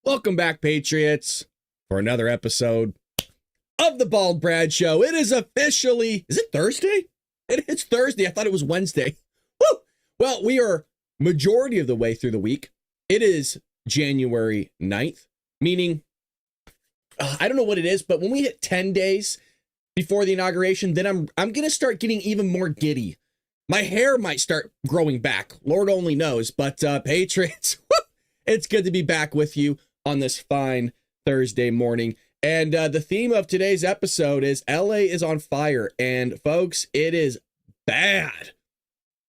Welcome back, Patriots, for another episode of the Bald Brad Show. It is officially, is it Thursday? It's Thursday. I thought it was Wednesday. Woo! Well, we are majority of the way through the week. It is January 9th, meaning, I don't know what it is, but when we hit 10 days before the inauguration, then I'm going to start getting even more giddy. My hair might start growing back. Lord only knows. But Patriots, it's good to be back with you on this fine Thursday morning. And the theme of today's episode is LA is on fire. And folks, it is bad.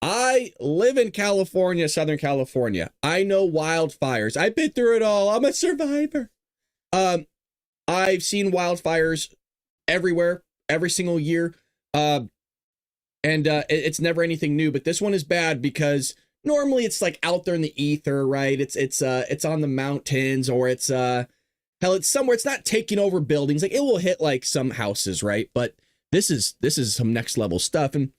I live in California, Southern California. I know wildfires. I've been through it all. I'm a survivor. I've seen wildfires everywhere, every single year. It's never anything new, but this one is bad because normally it's like out there in the ether, right? It's on the mountains, or it's somewhere. It's not taking over buildings. Like, it will hit like some houses, right? But this is some next level stuff. And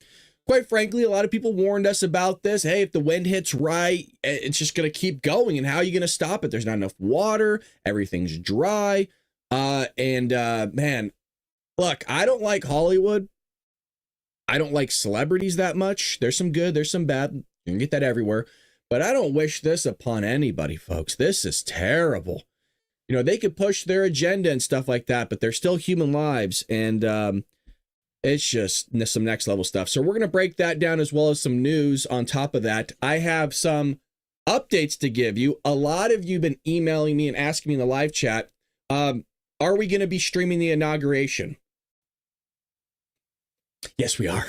quite frankly, a lot of people warned us about this. Hey, if the wind hits right, it's just going to keep going. And how are you going to stop it? There's not enough water. Everything's dry. Man, look, I don't like Hollywood. I don't like celebrities that much. There's some good, there's some bad. You can get that everywhere. But I don't wish this upon anybody, folks. This is terrible. You know, they could push their agenda and stuff like that, but they're still human lives. And it's just some next level stuff. So we're going to break that down, as well as some news on top of that. I have some updates to give you. A lot of you have been emailing me and asking me in the live chat, are we going to be streaming the inauguration? Yes, we are.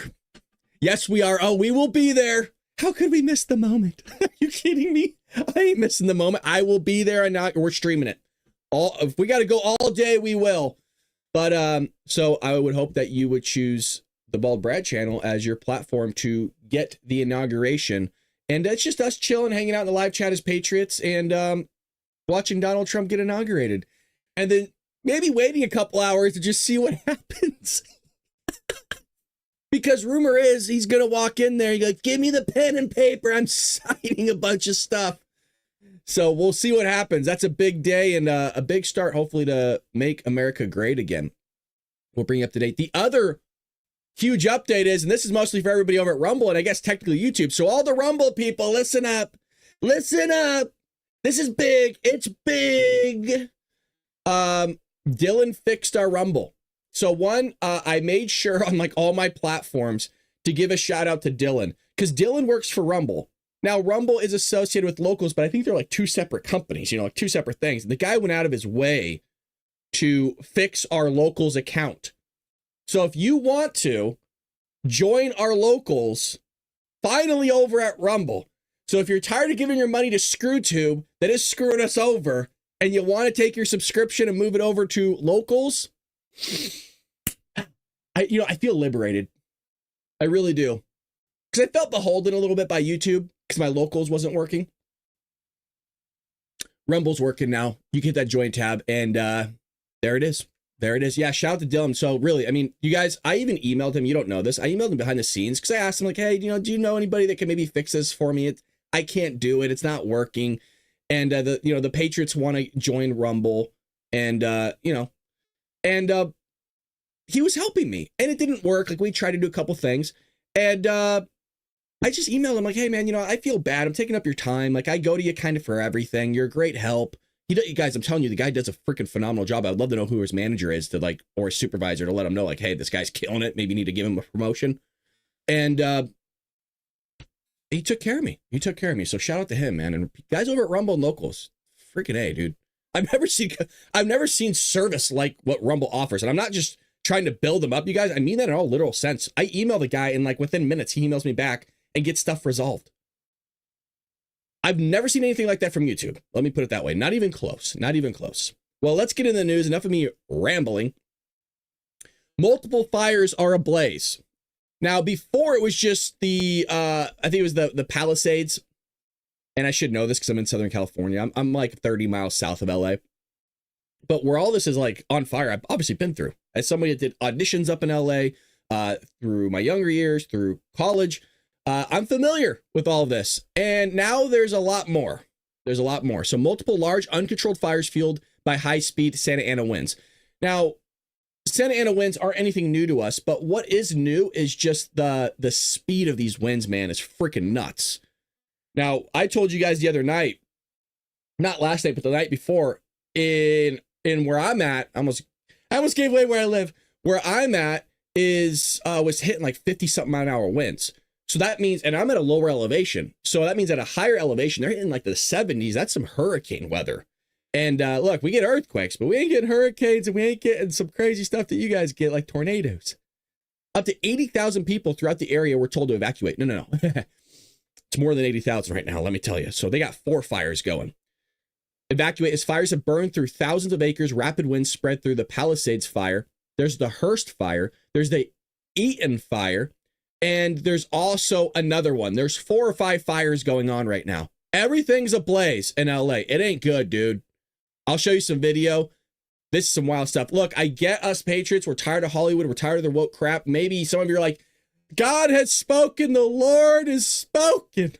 Yes, we are. Oh, we will be there. How could we miss the moment? Are you kidding me? I ain't missing the moment. I will be there, and we're streaming it. If we got to go all day, we will. But so I would hope that you would choose the Bald Brad channel as your platform to get the inauguration. And it's just us chilling, hanging out in the live chat as Patriots, and watching Donald Trump get inaugurated. And then maybe waiting a couple hours to just see what happens. Because rumor is he's going to walk in there and go, give me the pen and paper. I'm signing a bunch of stuff. So we'll see what happens. That's a big day and a big start, hopefully, to make America great again. We'll bring you up to date. The other huge update is, and this is mostly for everybody over at Rumble, and I guess technically YouTube. So all the Rumble people, listen up. Listen up. This is big. It's big. Dylan fixed our Rumble. So one, I made sure on like all my platforms to give a shout out to Dylan, because Dylan works for Rumble. Now, Rumble is associated with Locals, but I think they're like two separate companies, like two separate things. And the guy went out of his way to fix our Locals account. So if you want to join our Locals, finally over at Rumble. So if you're tired of giving your money to ScrewTube that is screwing us over, and you want to take your subscription and move it over to Locals, I feel liberated. I really do. Because I felt beholden a little bit by YouTube because my Locals wasn't working. Rumble's working now. You can hit that join tab, and there it is. There it is. Yeah, shout out to Dylan. So really, I mean, you guys, I even emailed him. You don't know this. I emailed him behind the scenes because I asked him, like, hey, do you know anybody that can maybe fix this for me? I can't do it. It's not working. And the Patriots want to join Rumble, and he was helping me, and it didn't work. Like, we tried to do a couple things, and I just emailed him like, hey man, I feel bad. I'm taking up your time. Like, I go to you kind of for everything. You're a great help. You guys, I'm telling you, the guy does a freaking phenomenal job. I'd love to know who his manager is or his supervisor to let him know, like, hey, this guy's killing it. Maybe you need to give him a promotion. And he took care of me. So shout out to him, man. And guys over at Rumble and Locals, freaking A, dude. I've never seen service like what Rumble offers. And I'm not just trying to build them up, you guys. I mean that in all literal sense. I email the guy, and like within minutes, he emails me back and gets stuff resolved. I've never seen anything like that from YouTube. Let me put it that way. Not even close. Not even close. Well, let's get into the news. Enough of me rambling. Multiple fires are ablaze. Now, before it was just I think it was the Palisades. And I should know this because I'm in Southern California. I'm like 30 miles south of LA. But where all this is like on fire, I've obviously been through. As somebody that did auditions up in LA through my younger years, through college, I'm familiar with all of this. And now there's a lot more. There's a lot more. So multiple large uncontrolled fires fueled by high-speed Santa Ana winds. Now, Santa Ana winds aren't anything new to us, but what is new is just the speed of these winds, man, is freaking nuts. Now, I told you guys the other night, not last night, but the night before, in where I'm at, I almost gave away where I live. Where I'm at was hitting like 50-something mile an hour winds. So that means, and I'm at a lower elevation. So that means at a higher elevation, they're hitting like the 70s. That's some hurricane weather. And look, we get earthquakes, but we ain't getting hurricanes, and we ain't getting some crazy stuff that you guys get, like tornadoes. Up to 80,000 people throughout the area were told to evacuate. No. It's more than 80,000 right now, let me tell you. So they got 4 fires going. Evacuate as fires have burned through thousands of acres. Rapid winds spread through the Palisades fire. There's the Hearst fire. There's the Eaton fire. And there's also another one. There's 4 or 5 fires going on right now. Everything's ablaze in LA. It ain't good, dude. I'll show you some video. This is some wild stuff. Look, I get us patriots. We're tired of Hollywood. We're tired of their woke crap. Maybe some of you are like, God has spoken. The Lord has spoken.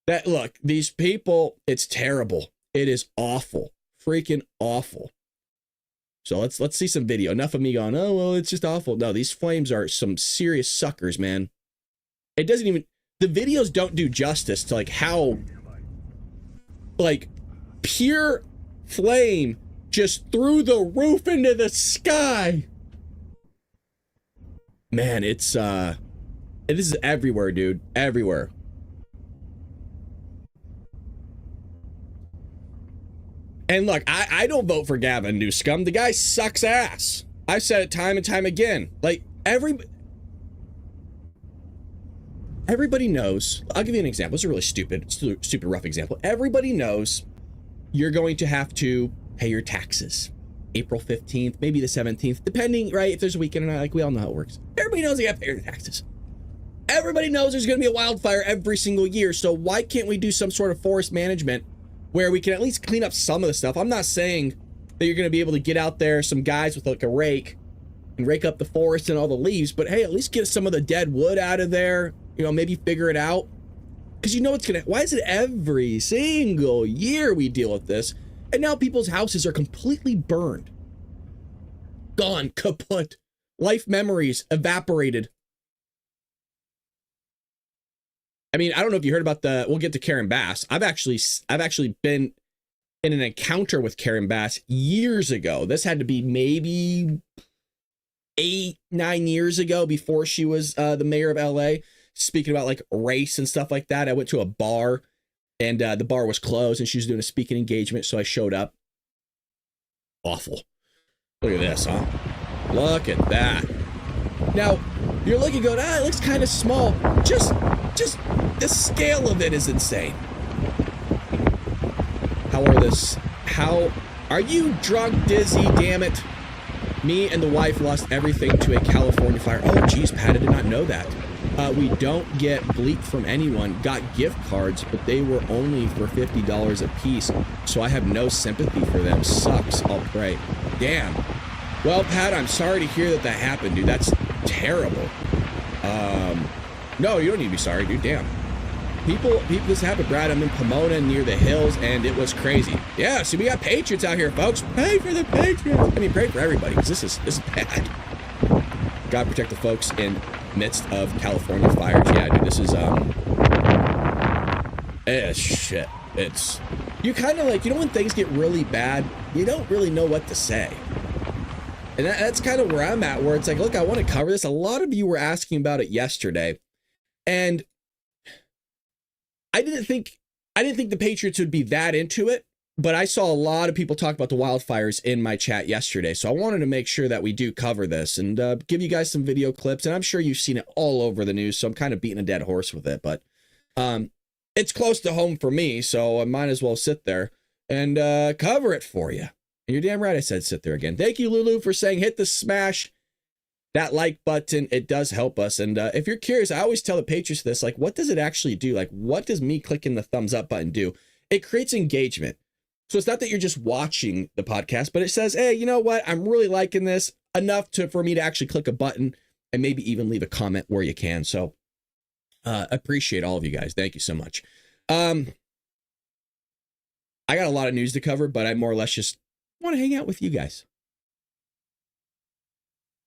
That, look, these people, it's terrible. It is awful. Freaking awful. So let's see some video. Enough of me going, oh, well, it's just awful. No, these flames are some serious suckers, man. It doesn't even, the videos don't do justice to like how, like, pure flame just through the roof into the sky. Man, it's, this is everywhere, dude. Everywhere. And look, I don't vote for Gavin Newsom. The guy sucks ass. I've said it time and time again. Like, everybody knows. I'll give you an example. It's a really stupid rough example. Everybody knows you're going to have to pay your taxes. April 15th, maybe the 17th, depending, right? If there's a weekend or not, like we all know how it works. Everybody knows they got to pay their taxes. Everybody knows there's going to be a wildfire every single year. So why can't we do some sort of forest management where we can at least clean up some of the stuff? I'm not saying that you're going to be able to get out there, some guys with like a rake and rake up the forest and all the leaves, but hey, at least get some of the dead wood out of there, you know, maybe figure it out. Because you know what's going to, why is it every single year we deal with this? And now people's houses are completely burned. Gone, kaput. Life memories evaporated. I mean, I don't know if you heard about we'll get to Karen Bass. I've actually been in an encounter with Karen Bass years ago. This had to be maybe 8-9 years ago, before she was the mayor of LA, speaking about like race and stuff like that. I went to a bar and the bar was closed and she was doing a speaking engagement. So I showed up. Awful. Look at this, huh? Look at that. Now, you're looking going, it looks kind of small. Just the scale of it is insane. How are you drunk, dizzy, damn it? Me and the wife lost everything to a California fire. Oh, geez, Pat, I did not know that. We don't get bleep from anyone. Got gift cards, but they were only for $50 a piece. So I have no sympathy for them. Sucks. I'll pray. Damn. Well, Pat, I'm sorry to hear that happened, dude. That's terrible. No, you don't need to be sorry, dude. Damn. People, this happened, Brad. I'm in Pomona near the hills, and it was crazy. Yeah, see, we got patriots out here, folks. Pray for the patriots. I mean, pray for everybody, because this is bad. God protect the folks in midst of California fires. Yeah, dude, this is shit. It's, you kind of like, you know, when things get really bad, you don't really know what to say. And that's kind of where I'm at, where it's like, look, I want to cover this. A lot of you were asking about it yesterday, and I didn't think the Patriots would be that into it, but I saw a lot of people talk about the wildfires in my chat yesterday. So I wanted to make sure that we do cover this and give you guys some video clips. And I'm sure you've seen it all over the news, so I'm kind of beating a dead horse with it. But it's close to home for me, so I might as well sit there and cover it for you. And you're damn right I said sit there again. Thank you, Lulu, for saying hit the smash that like button. It does help us. And if you're curious, I always tell the Patriots this, like, what does it actually do? Like, what does me clicking the thumbs up button do? It creates engagement. So it's not that you're just watching the podcast, but it says, hey, you know what? I'm really liking this enough for me to actually click a button and maybe even leave a comment where you can. So appreciate all of you guys. Thank you so much. I got a lot of news to cover, but I more or less just want to hang out with you guys.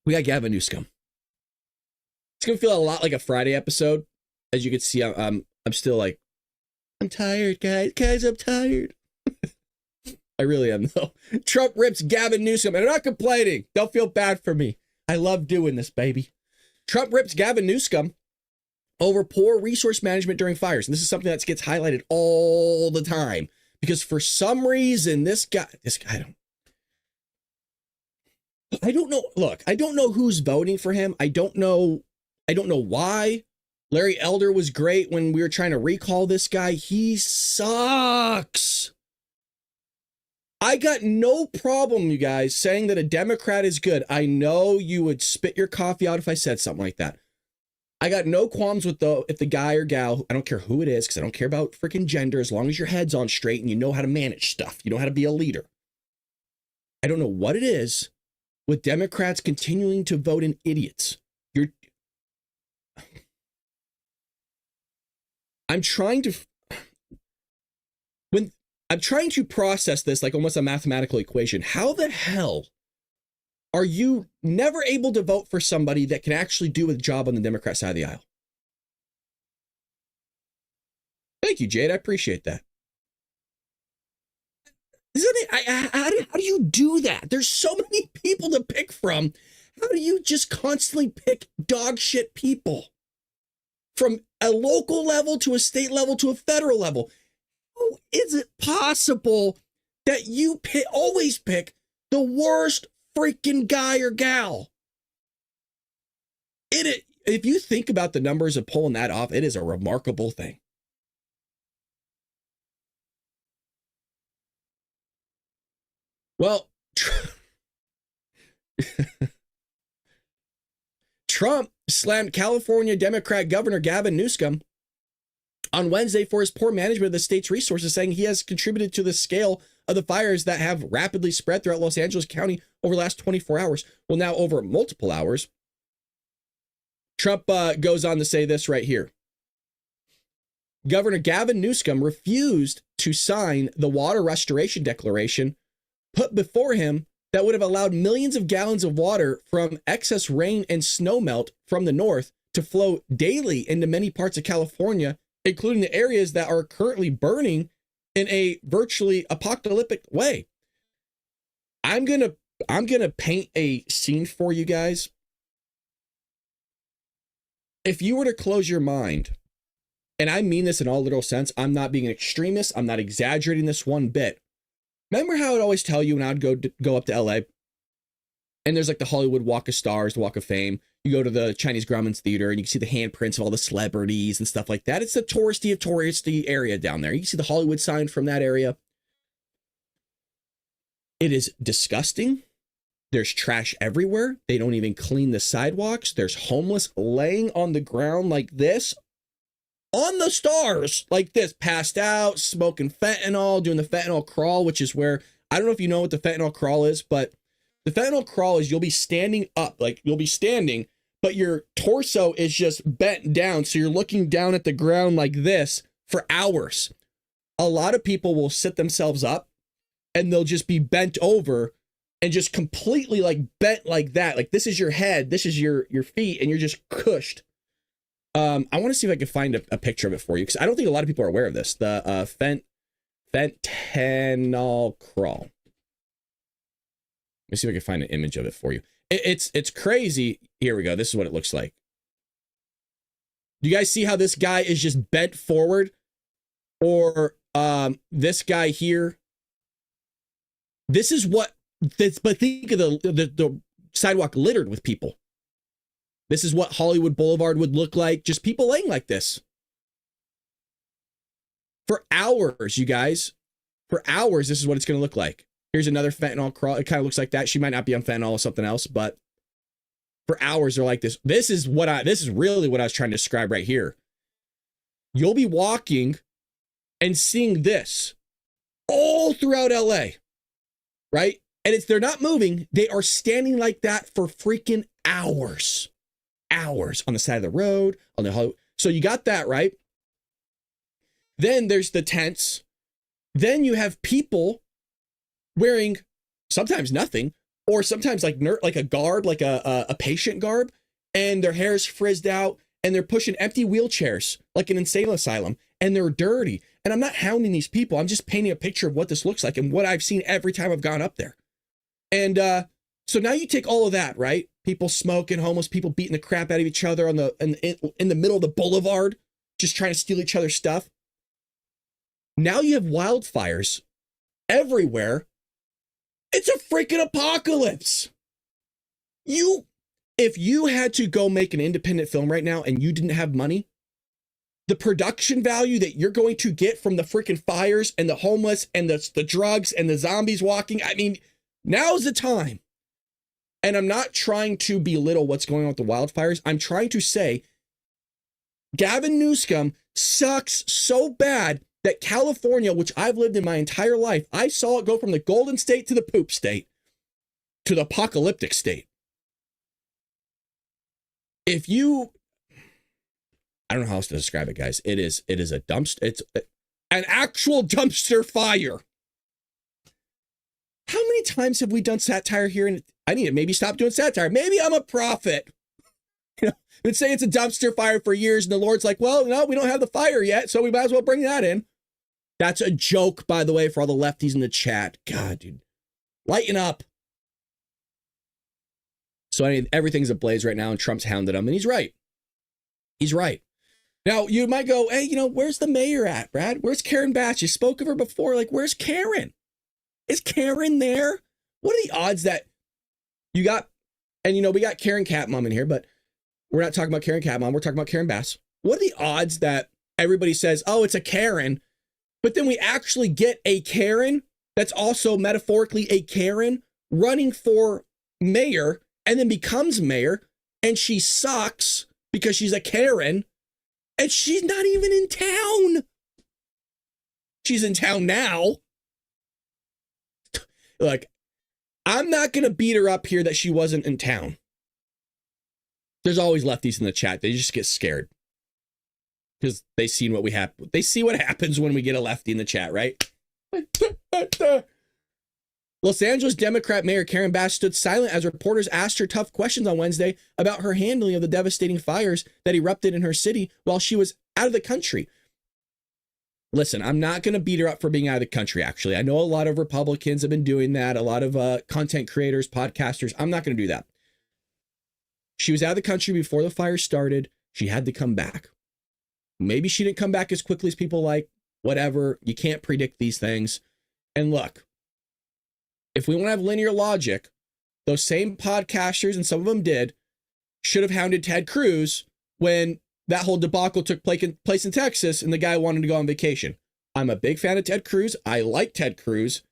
We got Gavin Newsom. It's going to feel a lot like a Friday episode. As you can see, I'm still like, I'm tired, guys. Guys, I'm tired. I really am, though. Trump rips Gavin Newsom, and I'm not complaining. Don't feel bad for me. I love doing this, baby. Trump rips Gavin Newsom over poor resource management during fires. And this is something that gets highlighted all the time because for some reason, this guy, I don't know. Look, I don't know who's voting for him. I don't know why. Larry Elder was great when we were trying to recall this guy. He sucks. I got no problem, you guys, saying that a Democrat is good. I know you would spit your coffee out if I said something like that. I got no qualms with if the guy or gal, I don't care who it is, because I don't care about freaking gender, as long as your head's on straight and you know how to manage stuff. You know how to be a leader. I don't know what it is with Democrats continuing to vote in idiots. I'm trying to process this like almost a mathematical equation. How the hell are you never able to vote for somebody that can actually do a job on the Democrat side of the aisle? Thank you, Jade. I appreciate that. How do you do that? There's so many people to pick from. How do you just constantly pick dog shit people? From a local level to a state level to a federal level. How is it possible that you always pick the worst freaking guy or gal? If you think about the numbers of pulling that off, it is a remarkable thing. Well, Trump slammed California Democrat Governor Gavin Newsom on Wednesday for his poor management of the state's resources, saying he has contributed to the scale of the fires that have rapidly spread throughout Los Angeles County over the last 24 hours. Well, now over multiple hours. Trump goes on to say this right here. Governor Gavin Newsom refused to sign the water restoration declaration put before him that would have allowed millions of gallons of water from excess rain and snowmelt from the north to flow daily into many parts of California, including the areas that are currently burning in a virtually apocalyptic way. I'm gonna paint a scene for you guys. If you were to close your mind, and I mean this in all literal sense, I'm not being an extremist, I'm not exaggerating this one bit. Remember how I'd always tell you when I'd go up to LA and there's like the Hollywood Walk of Stars, the Walk of Fame. You go to the Chinese Grauman's Theater and you can see the handprints of all the celebrities and stuff like that. It's the touristy area down there. You can see the Hollywood sign from that area. It is disgusting. There's trash everywhere. They don't even clean the sidewalks. There's homeless laying on the ground like this. On the stars, like this, passed out, smoking fentanyl, doing the fentanyl crawl, which is where, I don't know if you know what the fentanyl crawl is, but the fentanyl crawl is you'll be standing up, like you'll be standing, but your torso is just bent down. So you're looking down at the ground like this for hours. A lot of people will sit themselves up and they'll just be bent over and just completely like bent like that. Like this is your head, this is your feet, and you're just cushed. I want to see if I can find a picture of it for you, because I don't think a lot of people are aware of this. The fentanyl crawl. Let me see if I can find an image of it for you. It's crazy. Here we go. This is what it looks like. Do you guys see how this guy is just bent forward? Or this guy here. This is what this, but think of the sidewalk littered with people. This is what Hollywood Boulevard would look like. Just people laying like this. For hours, you guys. For hours, this is what it's going to look like. Here's another fentanyl crawl. It kind of looks like that. She might not be on fentanyl or something else, but for hours, they're like this. This is really what I was trying to describe right here. You'll be walking and seeing this all throughout LA, right? And they're not moving. They are standing like that for freaking hours. Hours on the side of the road, on the Hollywood. So you got that, right? Then there's the tents. Then you have people wearing sometimes nothing, or sometimes like a garb, like a patient garb, and their hair's frizzed out, and they're pushing empty wheelchairs like an insane asylum, and they're dirty. And I'm not hounding these people. I'm just painting a picture of what this looks like and what I've seen every time I've gone up there. And so now you take all of that, right? People smoking, homeless people beating the crap out of each other in the middle of the boulevard, just trying to steal each other's stuff. Now you have wildfires everywhere. It's a freaking apocalypse. If you had to go make an independent film right now and you didn't have money, the production value that you're going to get from the freaking fires and the homeless and the drugs and the zombies walking, I mean, now's the time. And I'm not trying to belittle what's going on with the wildfires. I'm trying to say Gavin Newsom sucks so bad that California, which I've lived in my entire life, I saw it go from the golden state to the poop state to the apocalyptic state. I don't know how else to describe it, guys. It is a dumpster. It's an actual dumpster fire. How many times have we done satire here? And I need to maybe stop doing satire. Maybe I'm a prophet. Been saying it's a dumpster fire for years, and the Lord's like, well, no, we don't have the fire yet, so we might as well bring that in. That's a joke, by the way, for all the lefties in the chat. God, dude. Lighten up. So, I mean, everything's ablaze right now, and Trump's hounded him, and he's right. He's right. Now, you might go, hey, where's the mayor at, Brad? Where's Karen Bass? You spoke of her before. Like, where's Karen? Is Karen there? What are the odds that you got, and we got Karen Catmom in here, but we're not talking about Karen Catmom. We're talking about Karen Bass. What are the odds that everybody says, oh, it's a Karen, but then we actually get a Karen that's also metaphorically a Karen running for mayor and then becomes mayor, and she sucks because she's a Karen, and she's not even in town. She's in town now. Look, I'm not going to beat her up here that she wasn't in town. There's always lefties in the chat. They just get scared because they see what happens when we get a lefty in the chat, right? Los Angeles Democrat Mayor Karen Bass stood silent as reporters asked her tough questions on Wednesday about her handling of the devastating fires that erupted in her city while she was out of the country. Listen, I'm not going to beat her up for being out of the country, actually. I know a lot of Republicans have been doing that, a lot of content creators, podcasters. I'm not going to do that. She was out of the country before the fire started. She had to come back. Maybe she didn't come back as quickly as people like. Whatever. You can't predict these things. And look, if we want to have linear logic, those same podcasters, and some of them did, should have hounded Ted Cruz when that whole debacle took place in Texas and the guy wanted to go on vacation. I'm a big fan of Ted Cruz. I like Ted Cruz,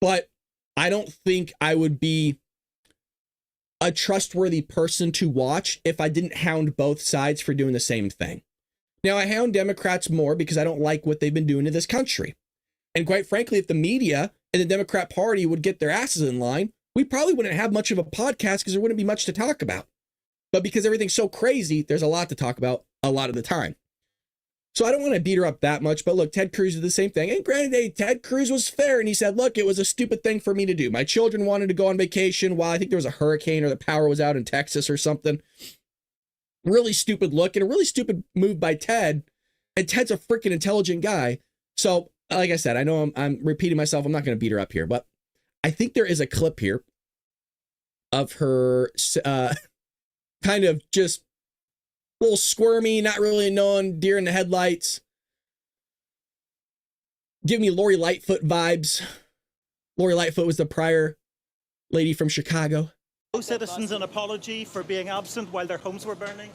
but I don't think I would be a trustworthy person to watch if I didn't hound both sides for doing the same thing. Now, I hound Democrats more because I don't like what they've been doing to this country. And quite frankly, if the media and the Democrat Party would get their asses in line, we probably wouldn't have much of a podcast because there wouldn't be much to talk about. But because everything's so crazy, there's a lot to talk about a lot of the time. So I don't want to beat her up that much, but look, Ted Cruz did the same thing. And granted, hey, Ted Cruz was fair, and he said, look, it was a stupid thing for me to do. My children wanted to go on vacation while I think there was a hurricane or the power was out in Texas or something. Really stupid look and a really stupid move by Ted. And Ted's a freaking intelligent guy. So, like I said, I know I'm repeating myself. I'm not going to beat her up here, but I think there is a clip here of her kind of just a little squirmy, not really knowing, deer in the headlights. Give me Lori Lightfoot vibes. Lori Lightfoot was the prior lady from Chicago. No citizens an apology for being absent while their homes were burning.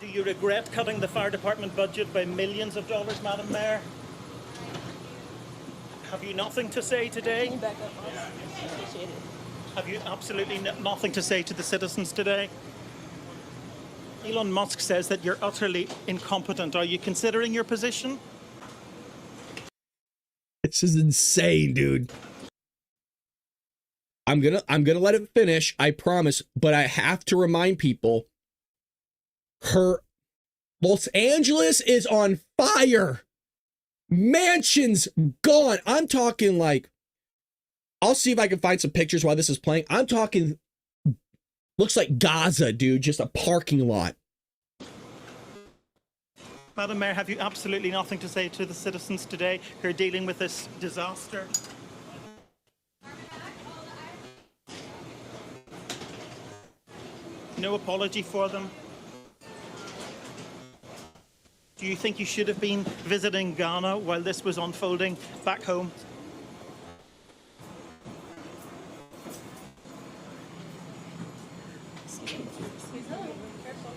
Do you regret cutting the fire department budget by millions of dollars, Madam Mayor? Have you nothing to say today? Can you back up? Appreciate it. Have you absolutely nothing to say to the citizens today? Elon Musk says that you're utterly incompetent. Are you considering your position? This is insane, dude. I'm gonna let it finish, I promise, but I have to remind people, Los Angeles is on fire. Mansions gone. I'm talking like, I'll see if I can find some pictures while this is playing. I'm talking, looks like Gaza, dude, just a parking lot. Madam Mayor, have you absolutely nothing to say to the citizens today who are dealing with this disaster? No apology for them? Do you think you should have been visiting Ghana while this was unfolding back home?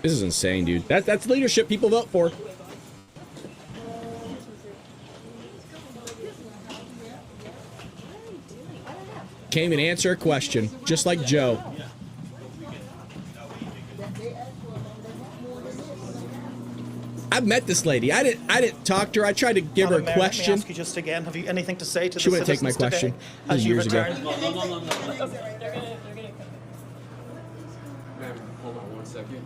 This is insane, dude. That's leadership people vote for. Came and answer a question, just like Joe. I've met this lady. I didn't talk to her. I tried to give her a question. Let me ask you just again. Have you anything to say to She the wouldn't take my citizens question. today This is as you years ago. return? No. Ma'am, hold on 1 second.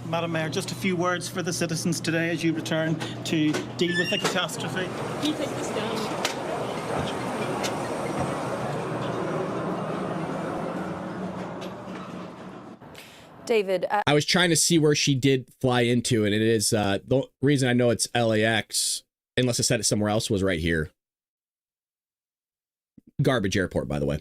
Madam Mayor, just a few words for the citizens today as you return to deal with the catastrophe. Can you take this down? David, I was trying to see where she did fly into, and it is the reason I know it's LAX, unless I said it somewhere else, was right here. Garbage airport, by the way.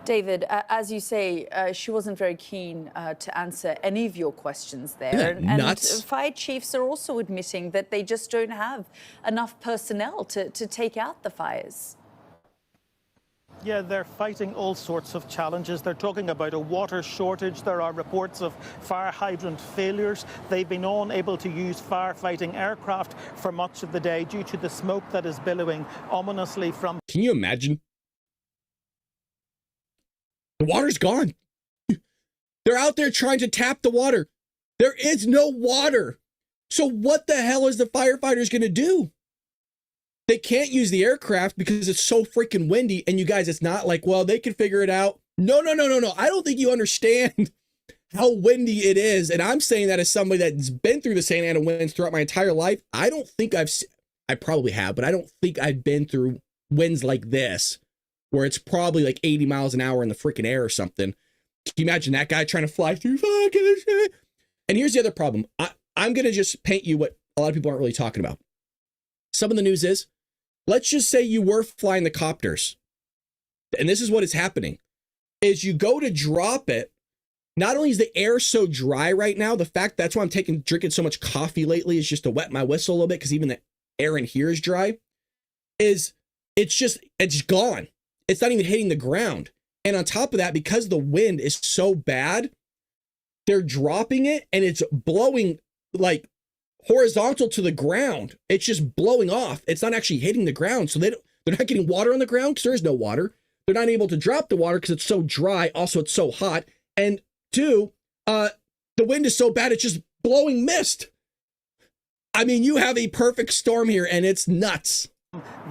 David, as you say, she wasn't very keen to answer any of your questions there. Isn't that nuts? And fire chiefs are also admitting that they just don't have enough personnel to take out the fires. Yeah, they're fighting all sorts of challenges. They're talking about a water shortage. There are reports of fire hydrant failures. They've been unable to use firefighting aircraft for much of the day due to the smoke that is billowing ominously from... Can you imagine? The water's gone. They're out there trying to tap the water. There is no water. So what the hell is the firefighters going to do? They can't use the aircraft because it's so freaking windy. And you guys, it's not like, well, they can figure it out. No. I don't think you understand how windy it is. And I'm saying that as somebody that's been through the Santa Ana winds throughout my entire life. I don't think I probably have, but I don't think I've been through winds like this, where it's probably like 80 miles an hour in the freaking air or something. Can you imagine that guy trying to fly through fucking shit? And here's the other problem. I'm going to just paint you what a lot of people aren't really talking about. Some of the news is, let's just say you were flying the copters. And this is what is happening. Is you go to drop it. Not only is the air so dry right now, the fact that's why I'm drinking so much coffee lately is just to wet my whistle a little bit, because even the air in here is dry, it's gone. It's not even hitting the ground. And on top of that, because the wind is so bad, they're dropping it and it's blowing like horizontal to the ground. It's just blowing off. It's not actually hitting the ground. So they're not getting water on the ground because there is no water. They're not able to drop the water because it's so dry. Also, it's so hot. And two, the wind is so bad, it's just blowing mist. I mean, you have a perfect storm here and it's nuts.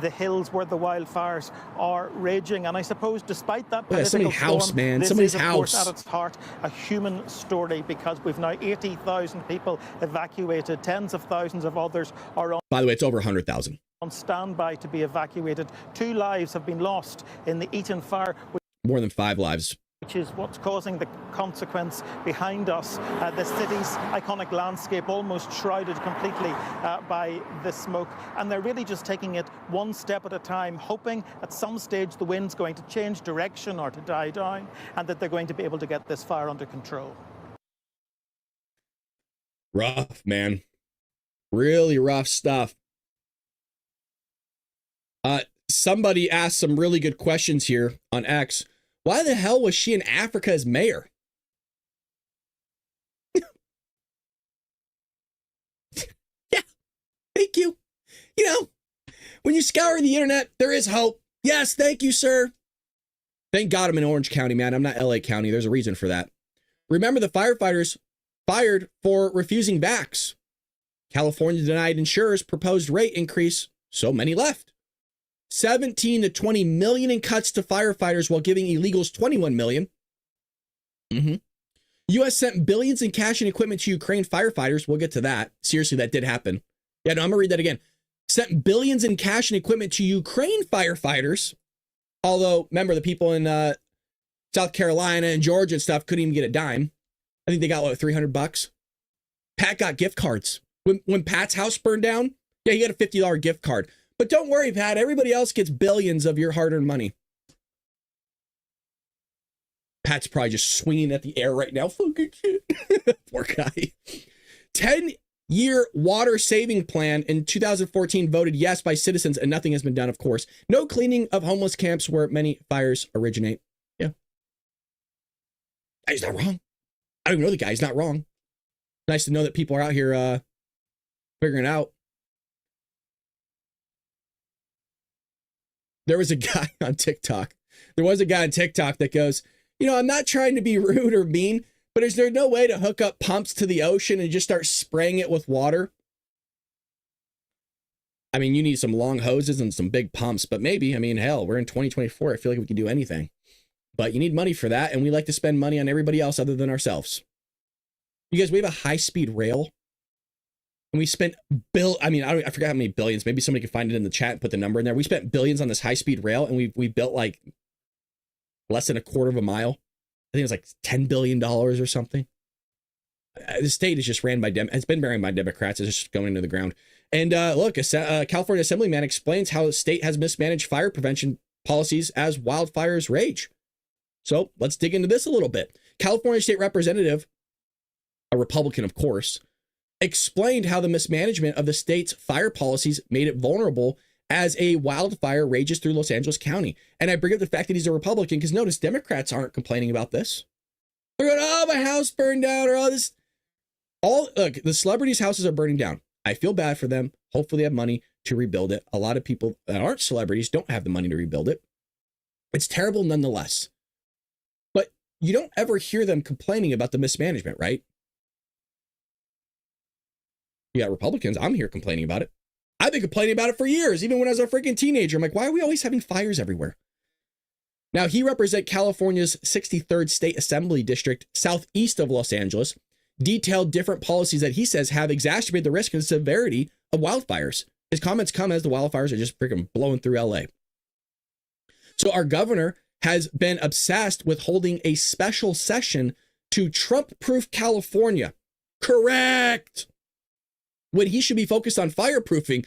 The hills where the wildfires are raging, and I suppose despite that political somebody's house, storm, man. this Somebody's is of course house. at its heart a human story, because we've now 80,000 people evacuated. Tens of thousands of others are By the way, it's over 100,000. on standby to be evacuated. 2 lives have been lost in the Eaton fire, More than 5 lives. which is what's causing the consequence behind us. The city's iconic landscape almost shrouded completely by the smoke. And they're really just taking it one step at a time, hoping at some stage the wind's going to change direction or to die down, and that they're going to be able to get this fire under control. Rough, man. Really rough stuff. Somebody asked some really good questions here on X. Why the hell was she in Africa as mayor? Yeah, thank you. You know, when you scour the internet, there is hope. Yes, thank you, sir. Thank God I'm in Orange County, man. I'm not LA County. There's a reason for that. Remember the firefighters fired for refusing vax. California denied insurers proposed rate increase, so many left. 17 to 20 million in cuts to firefighters while giving illegals 21 million. U.S. sent billions in cash and equipment to Ukraine firefighters. We'll get to that. Seriously, that did happen. Yeah, no, I'm going to read that again. Sent billions in cash and equipment to Ukraine firefighters. Although, remember, the people in South Carolina and Georgia and stuff couldn't even get a dime. I think they got, what, $300? Pat got gift cards. When Pat's house burned down, yeah, he got a $50 gift card. But don't worry, Pat. Everybody else gets billions of your hard-earned money. Pat's probably just swinging at the air right now. Fucking shit. Poor guy. 10-year water saving plan in 2014 voted yes by citizens, and nothing has been done, of course. No cleaning of homeless camps where many fires originate. Yeah. He's not wrong. I don't even know the guy. He's not wrong. Nice to know that people are out here figuring it out. There was a guy on TikTok. That goes, you know, I'm not trying to be rude or mean, but is there no way to hook up pumps to the ocean and just start spraying it with water? I mean, you need some long hoses and some big pumps, but maybe, I mean, hell, we're in 2024. I feel like we can do anything. But you need money for that, and we like to spend money on everybody else other than ourselves. You guys, we have a high-speed rail. And we spent I forgot how many billions. Maybe somebody can find it in the chat and put the number in there. We spent billions on this high-speed rail, and we built like less than a quarter of a mile. I think it was like $10 billion or something. The state is just it's been ran by Democrats. It's just going into the ground. And look, a California assemblyman explains how the state has mismanaged fire prevention policies as wildfires rage. So let's dig into this a little bit. California state representative, a Republican, of course, explained how the mismanagement of the state's fire policies made it vulnerable as a wildfire rages through Los Angeles County. And I bring up the fact that he's a Republican because notice Democrats aren't complaining about this. They're going, oh, my house burned down or all this. Look, the celebrities' houses are burning down. I feel bad for them. Hopefully they have money to rebuild it. A lot of people that aren't celebrities don't have the money to rebuild it. It's terrible nonetheless. But you don't ever hear them complaining about the mismanagement, right? You got Republicans. I'm here complaining about it. I've been complaining about it for years, even when I was a freaking teenager. I'm like, why are we always having fires everywhere? Now, he represents California's 63rd State Assembly District, southeast of Los Angeles, detailed different policies that he says have exacerbated the risk and severity of wildfires. His comments come as the wildfires are just freaking blowing through LA. So our governor has been obsessed with holding a special session to Trump-proof California. Correct. When he should be focused on fireproofing.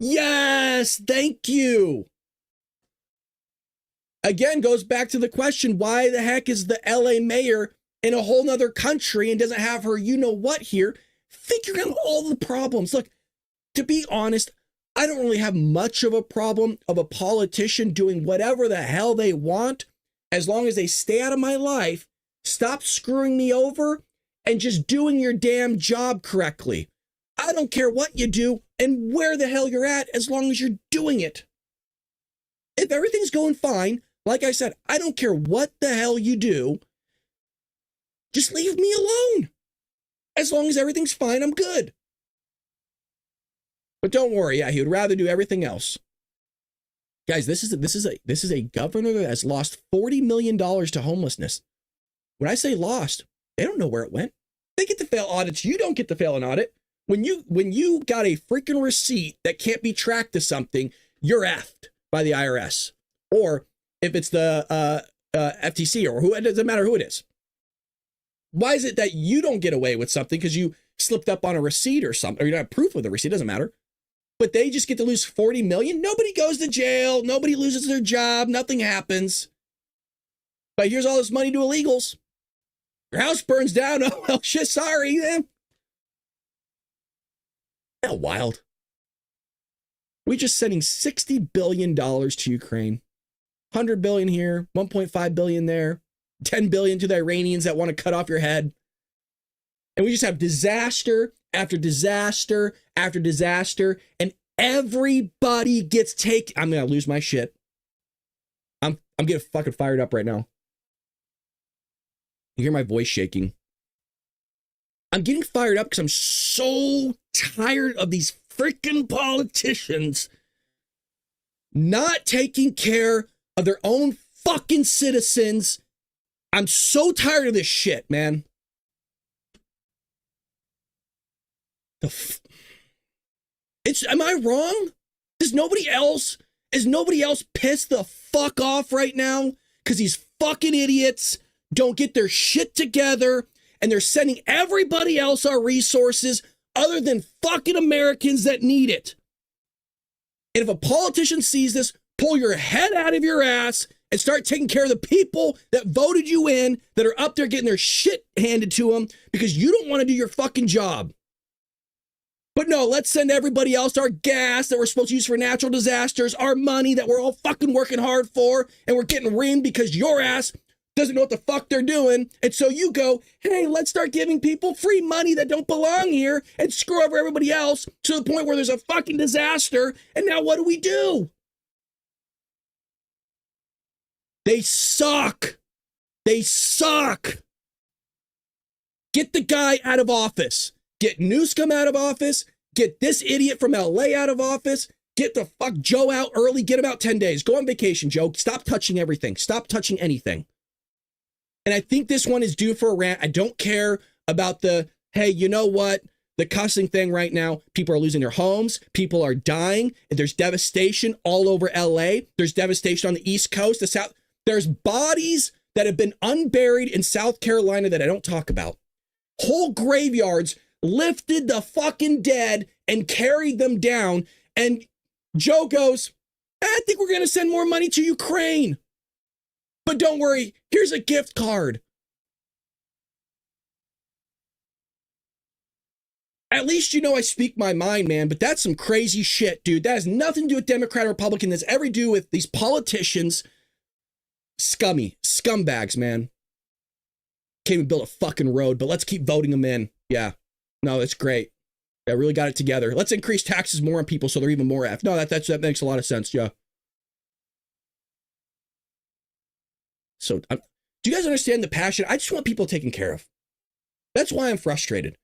Yes, thank you. Again, goes back to the question, why the heck is the LA mayor in a whole nother country and doesn't have her you-know-what here figuring out all the problems? Look, to be honest, I don't really have much of a problem of a politician doing whatever the hell they want as long as they stay out of my life, stop screwing me over, and just doing your damn job correctly. I don't care what you do and where the hell you're at as long as you're doing it. If everything's going fine, like I said, I don't care what the hell you do. Just leave me alone. As long as everything's fine, I'm good. But don't worry, yeah, he would rather do everything else. Guys, this is a governor that has lost $40 million to homelessness. When I say lost, they don't know where it went. They get to fail audits. You don't get to fail an audit. When you got a freaking receipt that can't be tracked to something, you're effed by the IRS. Or if it's the FTC or who, it doesn't matter who it is. Why is it that you don't get away with something because you slipped up on a receipt or something, or you don't have proof of the receipt, doesn't matter. But they just get to lose 40 million? Nobody goes to jail. Nobody loses their job. Nothing happens. But here's all this money to illegals. Your house burns down. Oh, well, shit, sorry. How wild. We're just sending $60 billion to Ukraine. 100 billion here, 1.5 billion there, 10 billion to the Iranians that want to cut off your head. And we just have disaster after disaster after disaster, and everybody gets taken. I'm going to lose my shit. I'm getting fucking fired up right now. You hear my voice shaking. I'm getting fired up because I'm so tired of these freaking politicians not taking care of their own fucking citizens. I'm so tired of this shit, man. It's Am I wrong? Is nobody else pissed the fuck off right now? Because these fucking idiots don't get their shit together and they're sending everybody else our resources other than fucking Americans that need it. And if a politician sees this, pull your head out of your ass and start taking care of the people that voted you in, that are up there getting their shit handed to them because you don't want to do your fucking job. But no, let's send everybody else our gas that we're supposed to use for natural disasters, our money that we're all fucking working hard for, and we're getting reamed because your ass doesn't know what the fuck they're doing. And so you go, hey, let's start giving people free money that don't belong here and screw over everybody else to the point where there's a fucking disaster. And now what do? They suck. They suck. Get the guy out of office. Get Newscomb out of office. Get this idiot from LA out of office. Get the fuck Joe out early. Get him out 10 days. Go on vacation, Joe. Stop touching everything. Stop touching anything. And I think this one is due for a rant. I don't care about hey, you know what? The cussing thing right now. People are losing their homes. People are dying. And there's devastation all over LA. There's devastation on the East Coast, the South. There's bodies that have been unburied in South Carolina that I don't talk about. Whole graveyards lifted the fucking dead and carried them down. And Joe goes, I think we're going to send more money to Ukraine. But don't worry, here's a gift card. At least you know I speak my mind, man, but that's some crazy shit, dude. That has nothing to do with Democrat or Republican. That's everything to do with these politicians. Scumbags, man. Can't even build a fucking road, but let's keep voting them in. Yeah. No, that's great. I really got it together. Let's increase taxes more on people so they're even more F. No, that makes a lot of sense, yeah. So, do you guys understand the passion? I just want people taken care of. That's why I'm frustrated.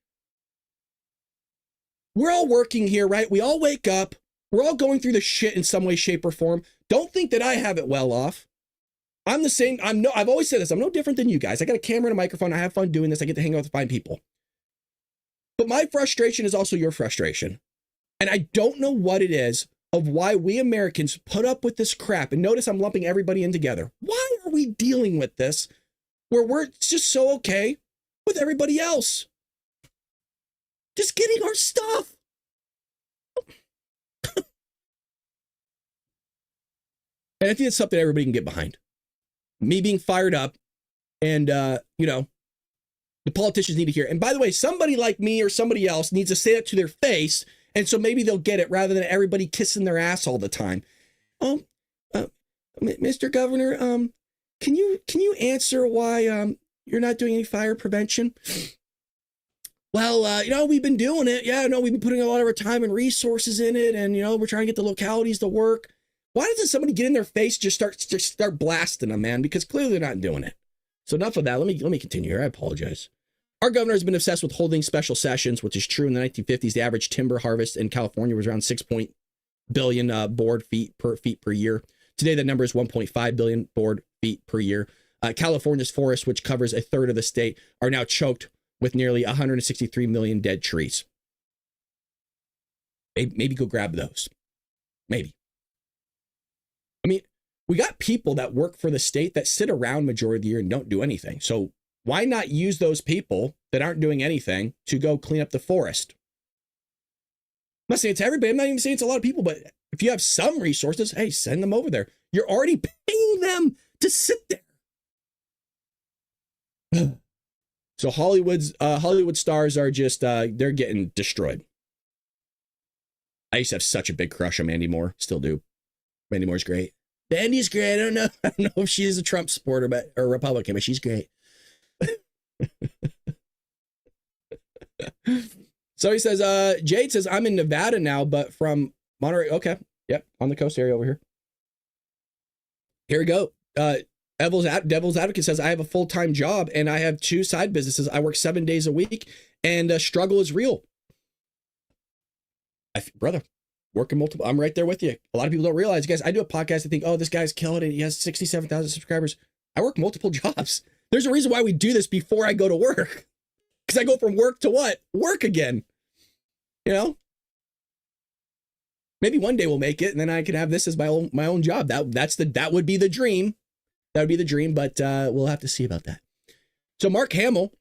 We're all working here, right? We all wake up. We're all going through the shit in some way, shape, or form. Don't think that I have it well off. I'm the same. I've always said this. I'm no different than you guys. I got a camera and a microphone. I have fun doing this. I get to hang out with fine people. But my frustration is also your frustration. And I don't know what it is of why we Americans put up with this crap. And notice I'm lumping everybody in together. Why are we dealing with this where we're just so okay with everybody else just getting our stuff? And I think it's something everybody can get behind. Me being fired up and, the politicians need to hear. And by the way, somebody like me or somebody else needs to say it to their face. And so maybe they'll get it rather than everybody kissing their ass all the time. Oh, Mr. Governor, can you answer why you're not doing any fire prevention? Well, we've been doing it. Yeah, no, we've been putting a lot of our time and resources in it, and we're trying to get the localities to work. Why doesn't somebody get in their face, just start blasting them, man? Because clearly they're not doing it. So enough of that. Let me continue here. I apologize. Our governor has been obsessed with holding special sessions, which is true. In the 1950s, the average timber harvest in California was around 6 billion board feet per year. Today, the number is 1.5 billion board feet per year. California's forests, which covers a third of the state, are now choked with nearly 163 million dead trees. Maybe go grab those. Maybe. I mean, we got people that work for the state that sit around majority of the year and don't do anything. So why not use those people that aren't doing anything to go clean up the forest? I'm not saying it's everybody. I'm not even saying it's a lot of people, but if you have some resources, hey, send them over there. You're already paying them to sit there. So Hollywood stars are just, they're getting destroyed. I used to have such a big crush on Mandy Moore. Still do. Mandy Moore's great. Mandy's great. I don't know if she's a Trump supporter or a Republican, but she's great. So he says, Jade says, I'm in Nevada now, but from Monterey. Okay. Yep. On the coast area over here. Here we go. Devil's Advocate says, I have a full-time job and I have 2 side businesses. I work 7 days a week and struggle is real. Brother, working multiple. I'm right there with you. A lot of people don't realize, guys, I do a podcast. I think, oh, this guy's killing it. He has 67,000 subscribers. I work multiple jobs. There's a reason why we do this before I go to work. Because I go from work to what? Work again. Maybe one day we'll make it, and then I can have this as my own job. That would be the dream. That would be the dream, but we'll have to see about that. So Mark Hamill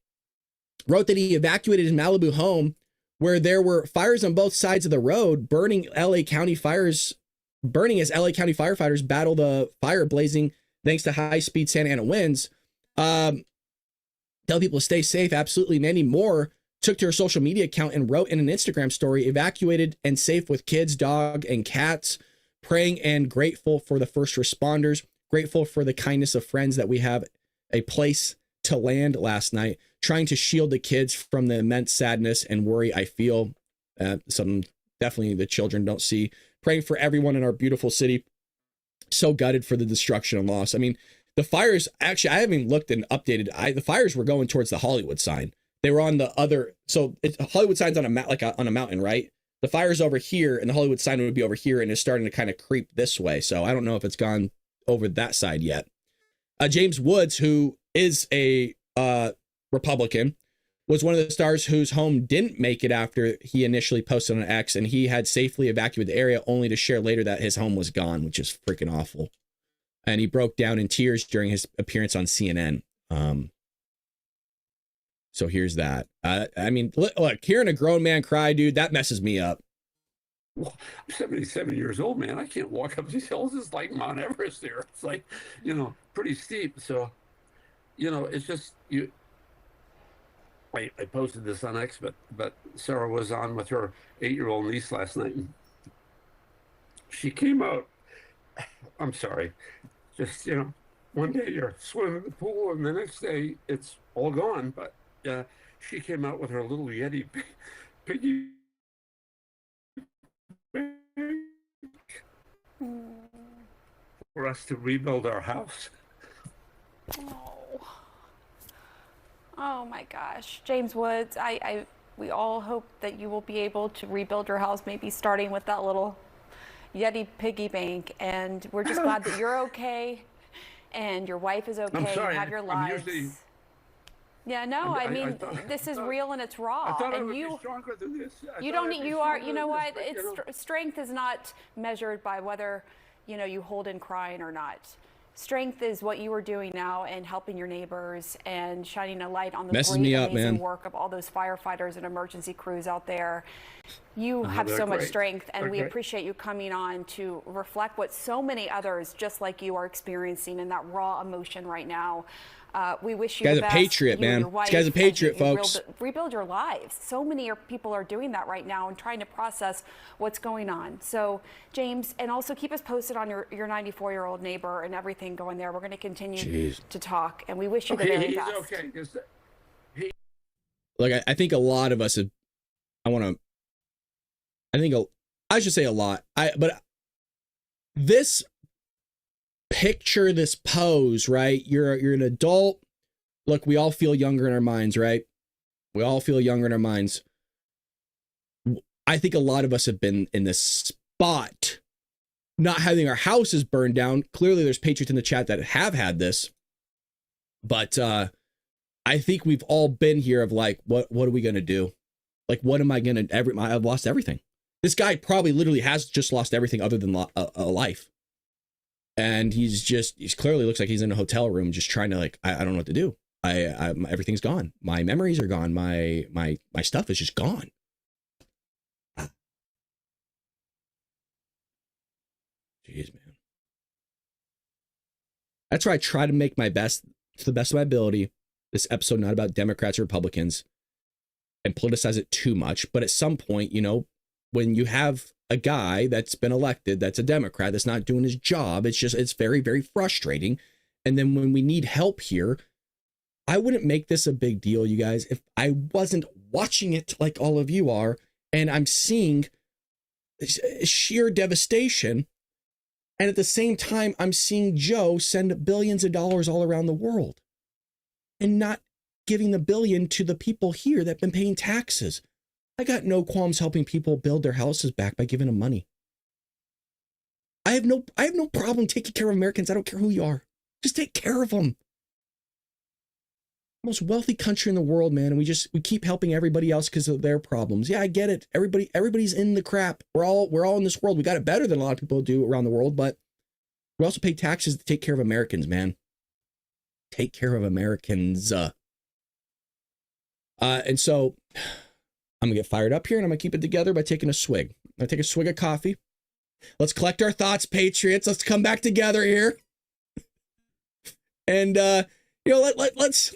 wrote that he evacuated his Malibu home where there were fires on both sides of the road, burning as LA County firefighters battle the fire blazing thanks to high-speed Santa Ana winds. Tell people to stay safe. Absolutely. Nanny Moore took to her social media account and wrote in an Instagram story, evacuated and safe with kids, dog, and cats, praying and grateful for the first responders, grateful for the kindness of friends that we have a place to land last night, trying to shield the kids from the immense sadness and worry I feel. Something definitely the children don't see. Praying for everyone in our beautiful city. So gutted for the destruction and loss. I mean, the fires, actually, I haven't even looked and updated. The fires were going towards the Hollywood sign. They were on the other, so Hollywood sign's on on a mountain, right? The fire's over here, and the Hollywood sign would be over here, and it's starting to kind of creep this way. So I don't know if it's gone over that side yet. James Woods, who is a Republican, was one of the stars whose home didn't make it after he initially posted on X, and he had safely evacuated the area, only to share later that his home was gone, which is freaking awful. And he broke down in tears during his appearance on CNN. So here's that. I mean, look, hearing a grown man cry, dude, that messes me up. Well, I'm 77 years old, man. I can't walk up these hills. It's like Mount Everest there. It's like, pretty steep. So, it's just you. I posted this on X, but Sarah was on with her 8-year-old niece last night. And she came out. I'm sorry. Just, one day you're swimming in the pool and the next day it's all gone. But she came out with her little Yeti piggy bank for us to rebuild our house. Oh my gosh, James Woods, we all hope that you will be able to rebuild your house, maybe starting with that little Yeti piggy bank. And we're just glad that you're okay and your wife is okay. I'm sorry, and have your lives. Yeah, no, I mean, this is real and it's raw. I thought and I would be stronger than this. You don't need, you are, you know what? Strength is not measured by whether, you hold in crying or not. Strength is what you are doing now and helping your neighbors and shining a light on the great, amazing work of all those firefighters and emergency crews out there. You have so much strength, and we appreciate you coming on to reflect what so many others just like you are experiencing in that raw emotion right now. We wish you the best. This guy's a patriot, man. This guy's a patriot, folks. Rebuild your lives. So many people are doing that right now and trying to process what's going on. So, James, and also keep us posted on your 94-year-old neighbor and everything going there. We're going to continue to talk, and we wish you the very best. Okay. Look, I think a lot of us have, I should say a lot. But this picture, this pose, right? You're an adult. Look, we all feel younger in our minds, right? We all feel younger in our minds. I think a lot of us have been in this spot, not having our houses burned down. Clearly, there's patriots in the chat that have had this, but I think we've all been here of like, what are we gonna do? Like, what am I gonna? I've lost everything. This guy probably literally has just lost everything other than a life. And he's clearly looks like he's in a hotel room just trying to I don't know what to do. Everything's gone. My memories are gone. My stuff is just gone. Jeez, man. That's why I try to make my best, to the best of my ability. This episode not about Democrats or Republicans and politicize it too much. But at some point, when you have a guy that's been elected, that's a Democrat, that's not doing his job, it's very, very frustrating. And then when we need help here, I wouldn't make this a big deal, you guys, if I wasn't watching it like all of you are, and I'm seeing sheer devastation. And at the same time, I'm seeing Joe send billions of dollars all around the world and not giving the billion to the people here that have been paying taxes. I got no qualms helping people build their houses back by giving them money. I have no problem taking care of Americans. I don't care who you are. Just take care of them. most wealthy country in the world, man, and we keep helping everybody else because of their problems. Yeah, I get it. Everybody's in the crap. We're all in this world. We got it better than a lot of people do around the world, but we also pay taxes to take care of Americans, man. Take care of Americans. And so I'm gonna get fired up here, and I'm gonna keep it together by taking a swig. I'm gonna take a swig of coffee. Let's collect our thoughts, patriots. Let's come back together here. And let's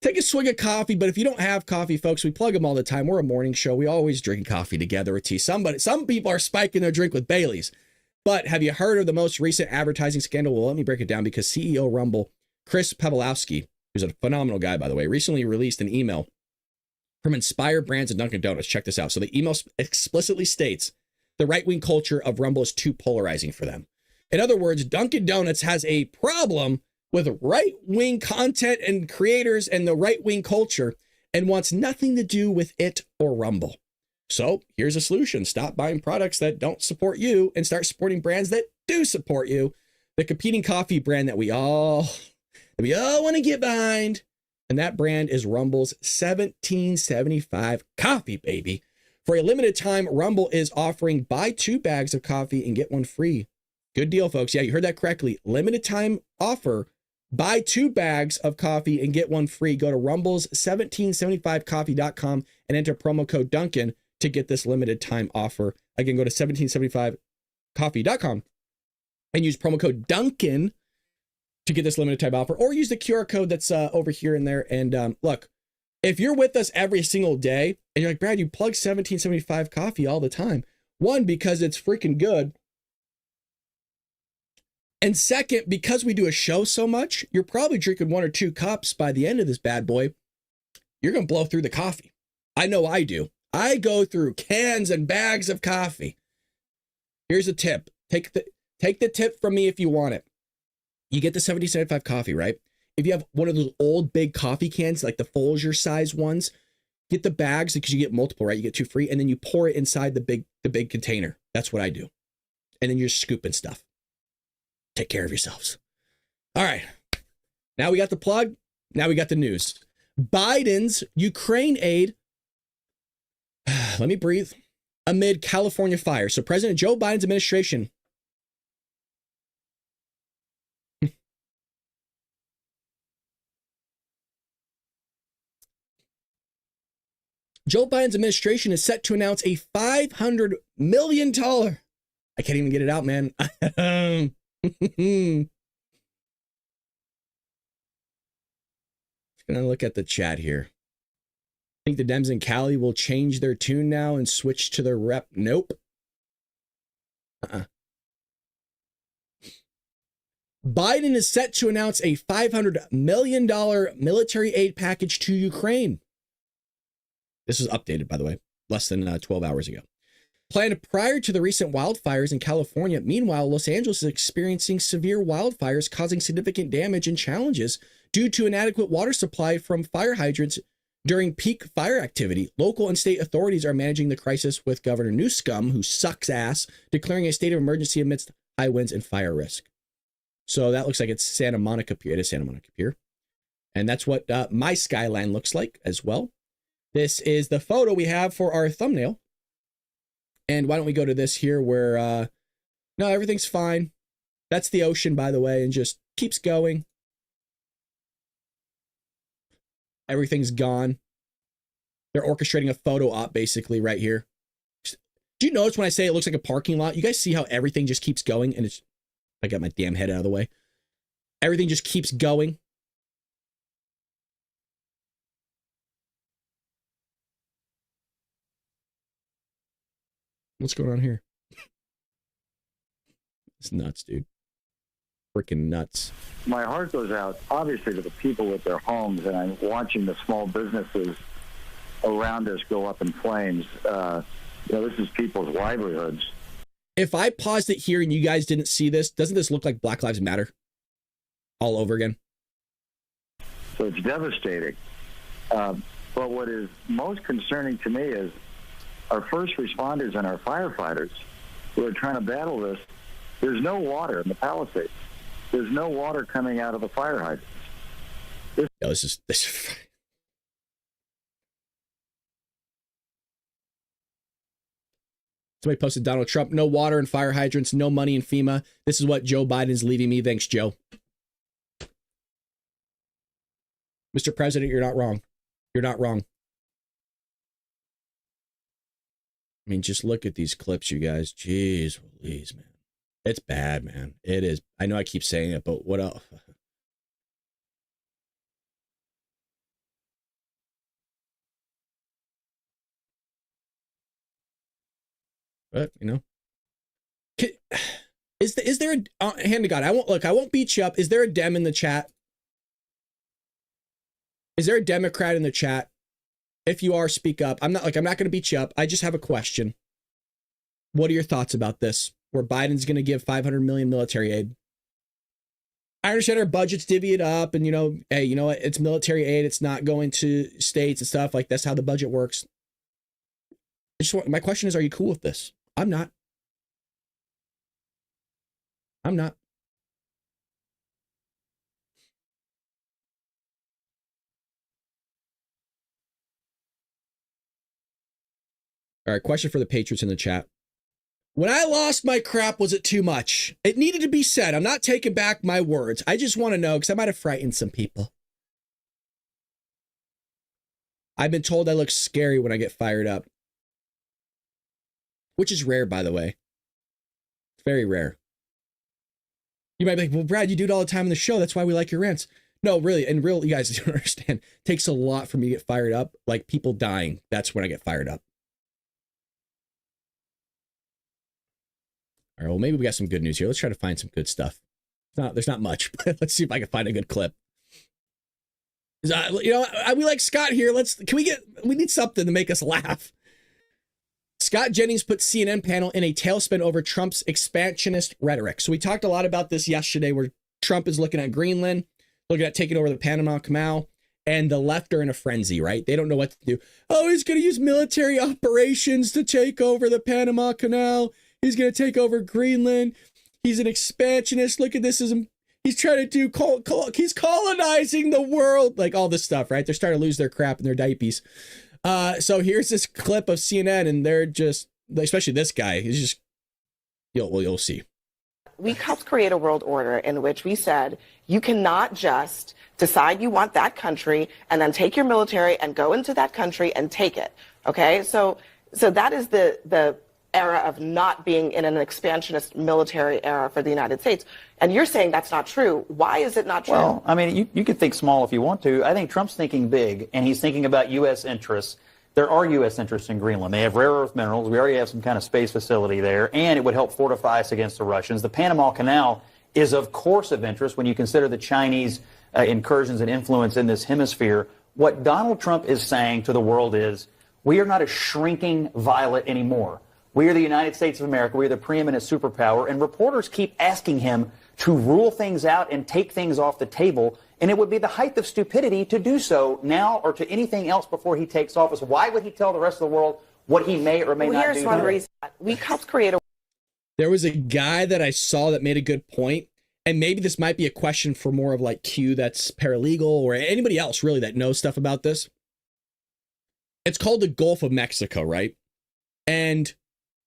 take a swig of coffee. But if you don't have coffee, folks, we plug them all the time. We're a morning show. We always drink coffee together with tea. Some people are spiking their drink with Bailey's. But have you heard of the most recent advertising scandal? Well, let me break it down, because CEO Rumble, Chris Pavlowski, who's a phenomenal guy, by the way, recently released an email from Inspired Brands and Dunkin' Donuts. Check this out. So the email explicitly states the right-wing culture of Rumble is too polarizing for them. In other words, Dunkin' Donuts has a problem with right-wing content and creators and the right-wing culture and wants nothing to do with it or Rumble. So here's a solution. Stop buying products that don't support you and start supporting brands that do support you. The competing coffee brand that we all want to get behind. And that brand is Rumble's 1775 coffee, baby. For a limited time, Rumble is offering buy 2 bags of coffee and get 1 free. Good deal, folks. Yeah, you heard that correctly. Limited time offer. Buy 2 bags of coffee and get 1 free. Go to Rumble's 1775coffee.com and enter promo code Duncan to get this limited time offer. Again, go to 1775coffee.com and use promo code Duncan to get this limited time offer, or use the QR code that's over here and there. And look, if you're with us every single day and you're like, Brad, you plug 1775 coffee all the time. 1, because it's freaking good. And 2nd, because we do a show so much, you're probably drinking 1 or 2 cups by the end of this bad boy. You're going to blow through the coffee. I know I do. I go through cans and bags of coffee. Here's a tip. Take the tip from me if you want it. You get the 1775 coffee, right? If you have one of those old big coffee cans, like the Folger size ones, get the bags because you get multiple, right? You get 2 free, and then you pour it inside the big container. That's what I do. And then you're scooping stuff. Take care of yourselves. All right. Now we got the plug. Now we got the news. Biden's Ukraine aid. Let me breathe. Amid California fires. So President Joe Biden's administration Joe Biden's administration is set to announce a $500 million. I can't even get it out, man. Just gonna look at the chat here. I think the Dems in Cali will change their tune now and switch to their rep. Nope. Biden is set to announce a $500 million military aid package to Ukraine. This was updated, by the way, less than 12 hours ago. Planned prior to the recent wildfires in California. Meanwhile, Los Angeles is experiencing severe wildfires causing significant damage and challenges due to inadequate water supply from fire hydrants during peak fire activity. Local and state authorities are managing the crisis, with Governor Newsom, who sucks ass, declaring a state of emergency amidst high winds and fire risk. So that looks like it's Santa Monica Pier. It is Santa Monica Pier. And that's what my skyline looks like as well. This is the photo we have for our thumbnail. And why don't we go to this here where, no, everything's fine. That's the ocean, by the way, and just keeps going. Everything's gone. They're orchestrating a photo op basically right here. Do you notice when I say it looks like a parking lot? You guys see how everything just keeps going? And it's, I got my damn head out of the way. Everything just keeps going. What's going on here? It's nuts, dude. Freaking nuts. My heart goes out, obviously, to the people with their homes, and I'm watching the small businesses around us go up in flames. This is people's livelihoods. If I paused it here and you guys didn't see this, doesn't this look like Black Lives Matter all over again? So it's devastating. But what is most concerning to me is our first responders and our firefighters who are trying to battle this. There's no water in the Palisades. There's no water coming out of the fire hydrants. This is. Somebody posted Donald Trump, no water and fire hydrants, no money in FEMA. This is what Joe Biden's leaving me. Thanks, Joe. Mr. President, you're not wrong. You're not wrong. I mean, just look at these clips, you guys. Jeez, please, man. It's bad, man. It is. I know I keep saying it, but what else? But, you know, is there a hand to God? I won't beat you up. Is there a Dem in the chat? Is there a Democrat in the chat? If you are, speak up. I'm not going to beat you up. I just have a question. What are your thoughts about this? Where Biden's going to give $500 million military aid. I understand our budget's divvied up and, you know, hey, you know what? It's military aid. It's not going to states and stuff. Like, that's how the budget works. My question is, are you cool with this? I'm not. I'm not. All right, question for the Patriots in the chat. When I lost my crap, was it too much? It needed to be said. I'm not taking back my words. I just want to know, because I might have frightened some people. I've been told I look scary when I get fired up. Which is rare, by the way. It's very rare. You might be like, well, Brad, you do it all the time in the show. That's why we like your rants. No, really. And real, you guys don't understand. It takes a lot for me to get fired up. Like people dying. That's when I get fired up. All right, well, maybe we got some good news here. Let's try to find some good stuff. There's not much, but let's see if I can find a good clip. You know, we like Scott here. We need something to make us laugh. Scott Jennings put CNN panel in a tailspin over Trump's expansionist rhetoric. So we talked a lot about this yesterday, where Trump is looking at Greenland, looking at taking over the Panama Canal, and the left are in a frenzy, right? They don't know what to do. Oh, he's going to use military operations to take over the Panama Canal. He's going to take over Greenland. He's an expansionist. Look at this. He's trying to do, he's colonizing the world. Like all this stuff, right? They're starting to lose their crap and their diapers. So here's this clip of CNN, and they're just, especially this guy, he's just, you'll see. We helped create a world order in which we said, you cannot just decide you want that country and then take your military and go into that country and take it. Okay, so that is the era of not being in an expansionist military era for the United States. And you're saying that's not true. Why is it not true? Well, I mean, you could think small if you want to. I think Trump's thinking big, and he's thinking about U.S. interests. There are U.S. interests in Greenland. They have rare earth minerals. We already have some kind of space facility there, and it would help fortify us against the Russians. The Panama Canal is, of course, of interest when you consider the Chinese incursions and influence in this hemisphere. What Donald Trump is saying to the world is, we are not a shrinking violet anymore. We are the United States of America. We are the preeminent superpower. And reporters keep asking him to rule things out and take things off the table. And it would be the height of stupidity to do so now or to anything else before he takes office. Why would he tell the rest of the world what he may or may not do? Here's one reason. We helped create a... There was a guy that I saw that made a good point. And maybe this might be a question for more of like Q that's paralegal or anybody else really that knows stuff about this. It's called the Gulf of Mexico, right? And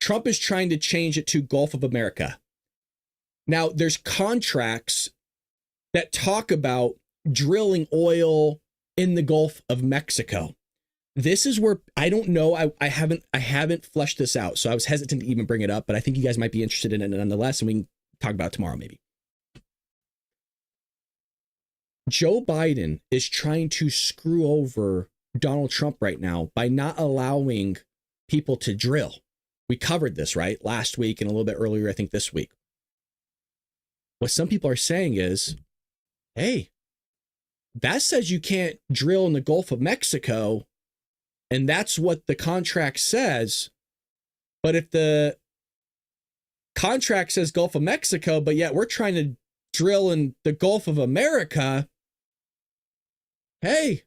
Trump is trying to change it to Gulf of America. Now, there's contracts that talk about drilling oil in the Gulf of Mexico. This is where I don't know. I haven't fleshed this out, so I was hesitant to even bring it up. But I think you guys might be interested in it nonetheless, and we can talk about it tomorrow, maybe. Joe Biden is trying to screw over Donald Trump right now by not allowing people to drill. We covered this, right? Last week and a little bit earlier, I think this week. What some people are saying is, hey, that says you can't drill in the Gulf of Mexico, and that's what the contract says. But if the contract says Gulf of Mexico, but yet we're trying to drill in the Gulf of America, hey,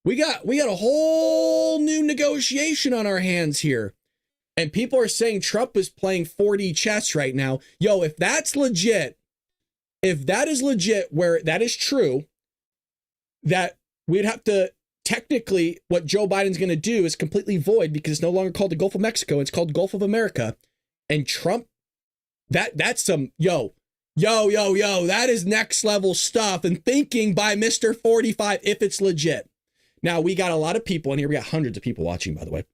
we got a whole new negotiation on our hands here. And people are saying Trump is playing 4D chess right now. Yo, if that's legit, if that is legit, where that is true, that we'd have to technically, what Joe Biden's going to do is completely void because it's no longer called the Gulf of Mexico. It's called Gulf of America. And Trump, that's some, yo, that is next level stuff and thinking by Mr. 45 if it's legit. Now, we got a lot of people in here. We got hundreds of people watching, by the way.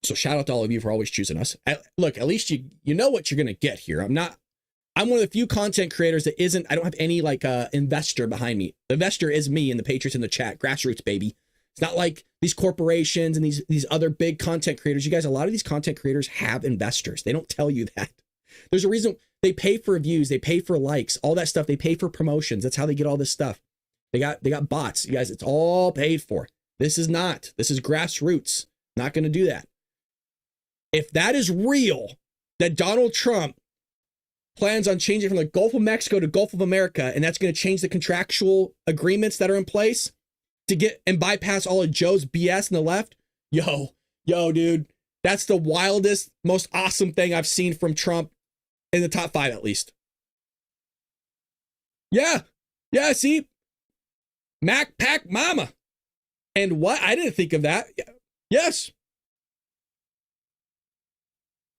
So shout out to all of you for always choosing us. Look, at least you know what you're going to get here. I'm one of the few content creators that I don't have any like investor behind me. The investor is me and the Patriots in the chat. Grassroots, baby. It's not like these corporations and these other big content creators. You guys, a lot of these content creators have investors. They don't tell you that. There's a reason they pay for views. They pay for likes, all that stuff. They pay for promotions. That's how they get all this stuff. They got bots. You guys, it's all paid for. This is grassroots. Not going to do that. If that is real, that Donald Trump plans on changing from the Gulf of Mexico to Gulf of America, and that's going to change the contractual agreements that are in place to get and bypass all of Joe's BS in the left, yo, dude, that's the wildest, most awesome thing I've seen from Trump in the top 5 at least. Yeah, see? Mac Pack Mama. And what? I didn't think of that. Yes.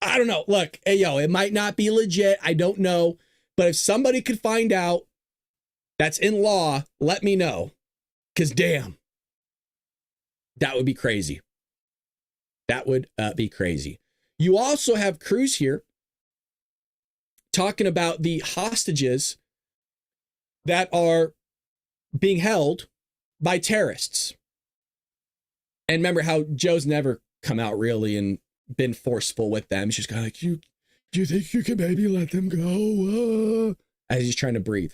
I don't know. Look, hey, yo, it might not be legit. I don't know. But if somebody could find out that's in law, let me know. Because damn, that would be crazy. That would be crazy. You also have Cruz here talking about the hostages that are being held by terrorists. And remember how Joe's never come out really and been forceful with them. She's kind of like, you think you can maybe let them go? As he's trying to breathe.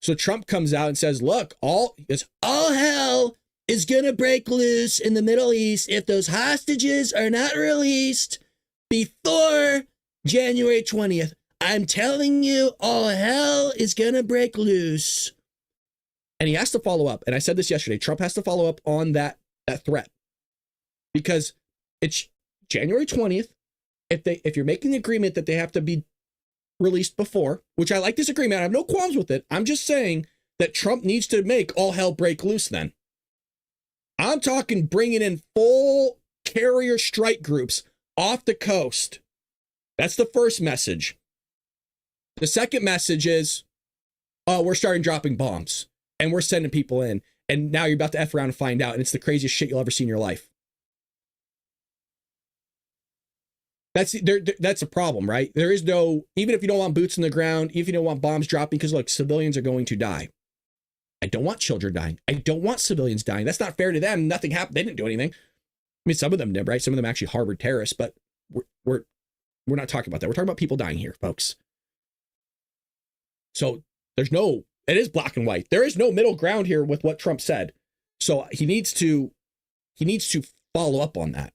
So Trump comes out and says, look, all hell is going to break loose in the Middle East if those hostages are not released before January 20th. I'm telling you, all hell is going to break loose. And he has to follow up. And I said this yesterday. Trump has to follow up on that threat. Because it's January 20th. If you're making the agreement that they have to be released before, which I like this agreement, I have no qualms with it. I'm just saying that Trump needs to make all hell break loose then. I'm talking bringing in full carrier strike groups off the coast. That's the first message. The second message is, we're starting dropping bombs and we're sending people in. And now you're about to F around and find out. And it's the craziest shit you'll ever see in your life. That's a problem, right? There is no, even if you don't want boots in the ground, even if you don't want bombs dropping, because look, civilians are going to die. I don't want children dying. I don't want civilians dying. That's not fair to them. Nothing happened. They didn't do anything. I mean, some of them did, right? Some of them actually harbored terrorists, but we're not talking about that. We're talking about people dying here, folks. So it is black and white. There is no middle ground here with what Trump said. So he needs to follow up on that.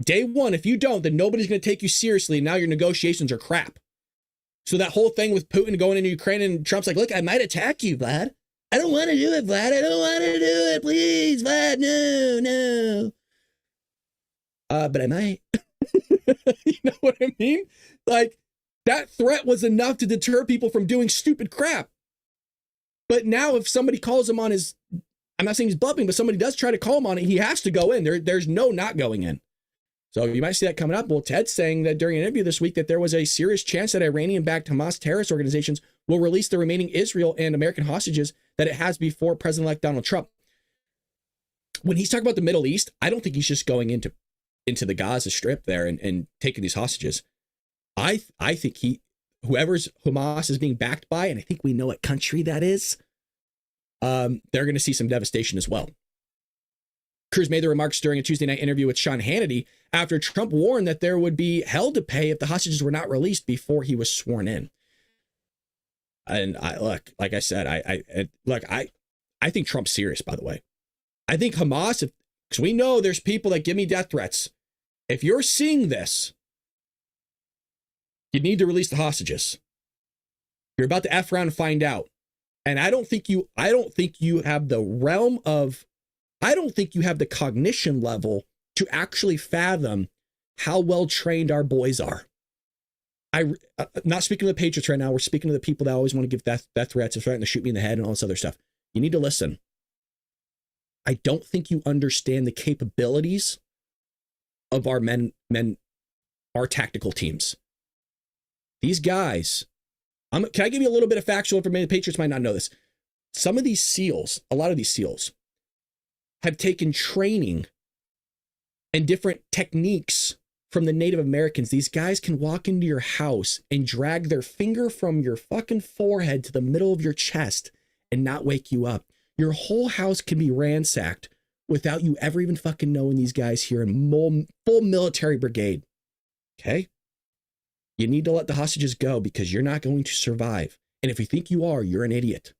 Day one, if you don't, then nobody's going to take you seriously. Now your negotiations are crap. So that whole thing with Putin going into Ukraine and Trump's like, look, I might attack you, Vlad. I don't want to do it, Vlad. I don't want to do it. Please, Vlad. No. But I might. You know what I mean? Like, that threat was enough to deter people from doing stupid crap. But now if somebody calls him on his, I'm not saying he's bluffing, but somebody does try to call him on it, he has to go in. There's no not going in. So you might see that coming up. Well, Ted's saying that during an interview this week that there was a serious chance that Iranian-backed Hamas terrorist organizations will release the remaining Israel and American hostages that it has before President-elect Donald Trump. When he's talking about the Middle East, I don't think he's just going into the Gaza Strip there and taking these hostages. I think whoever's Hamas is being backed by, and I think we know what country that is, they're going to see some devastation as well. Cruz made the remarks during a Tuesday night interview with Sean Hannity after Trump warned that there would be hell to pay if the hostages were not released before he was sworn in. And like I said, I think Trump's serious, by the way. I think Hamas, because we know there's people that give me death threats. If you're seeing this, you need to release the hostages. You're about to F around and find out. And I don't think you have the realm of, I don't think you have the cognition level to actually fathom how well trained our boys are. I'm not speaking to the Patriots right now. We're speaking to the people that always want to give death threats and threaten to shoot me in the head and all this other stuff. You need to listen. I don't think you understand the capabilities of our our tactical teams. These guys, can I give you a little bit of factual information? The Patriots might not know this. Some of these SEALs, a lot of these SEALs, have taken training and different techniques from the Native Americans. These guys can walk into your house and drag their finger from your fucking forehead to the middle of your chest and not wake you up. Your whole house can be ransacked without you ever even fucking knowing these guys here in full military brigade. Okay? You need to let the hostages go because you're not going to survive. And if you think you are, you're an idiot.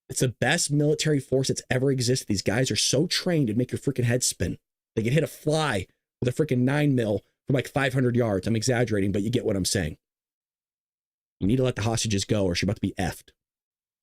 It's the best military force that's ever existed. These guys are so trained to make your freaking head spin. They can hit a fly with a freaking 9mm from like 500 yards. I'm exaggerating, but you get what I'm saying. You need to let the hostages go or you're about to be effed.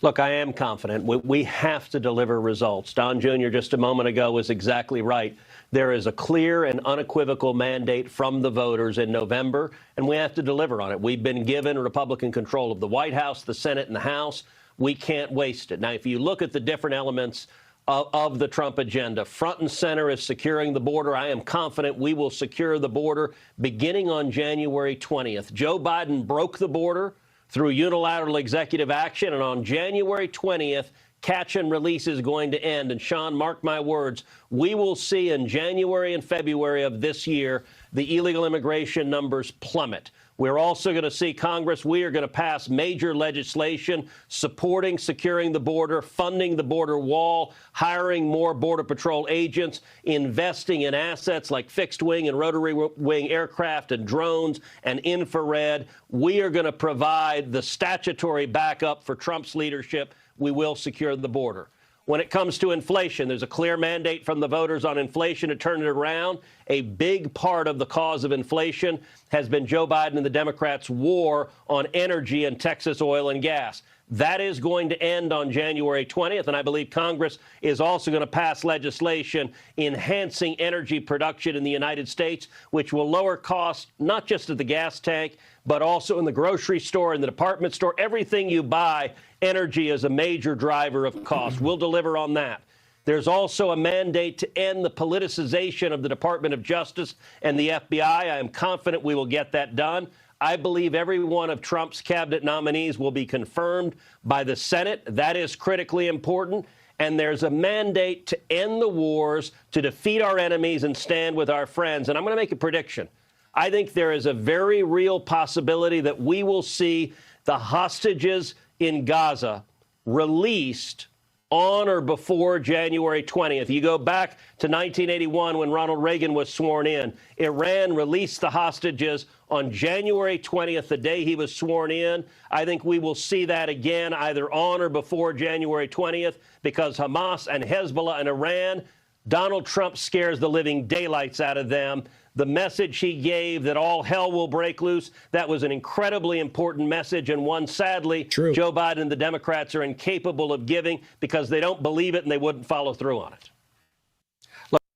Look, I am confident. We have to deliver results. Don Jr. just a moment ago was exactly right. There is a clear and unequivocal mandate from the voters in November, and we have to deliver on it. We've been given Republican control of the White House, the Senate, and the House. We can't waste it. Now, if you look at the different elements of the Trump agenda, front and center is securing the border. I am confident we will secure the border beginning on January 20th. Joe Biden broke the border through unilateral executive action, and on January 20th, catch and release is going to end. And Sean, mark my words, we will see in January and February of this year the illegal immigration numbers plummet. We're also going to see Congress. We are going to pass major legislation supporting securing the border, funding the border wall, hiring more Border Patrol agents, investing in assets like fixed wing and rotary wing aircraft and drones and infrared. We are going to provide the statutory backup for Trump's leadership. We will secure the border. When it comes to inflation, there's a clear mandate from the voters on inflation to turn it around. A big part of the cause of inflation has been Joe Biden and the Democrats' war on energy and Texas oil and gas. That is going to end on January 20th, and I believe Congress is also going to pass legislation enhancing energy production in the United States, which will lower costs not just at the gas tank, but also in the grocery store, in the department store. Everything you buy, energy is a major driver of cost. We'll deliver on that. There's also a mandate to end the politicization of the Department of Justice and the FBI. I am confident we will get that done. I believe every one of Trump's cabinet nominees will be confirmed by the Senate. That is critically important. And there's a mandate to end the wars, to defeat our enemies and stand with our friends. And I'm going to make a prediction. I think there is a very real possibility that we will see the hostages in Gaza released on or before January 20th. You go back to 1981 when Ronald Reagan was sworn in. Iran released the hostages on January 20th, the day he was sworn in. I think we will see that again either on or before January 20th because Hamas and Hezbollah and Iran, Donald Trump scares the living daylights out of them. The message he gave that all hell will break loose, that was an incredibly important message and one, sadly, True. Joe Biden and the Democrats are incapable of giving because they don't believe it and they wouldn't follow through on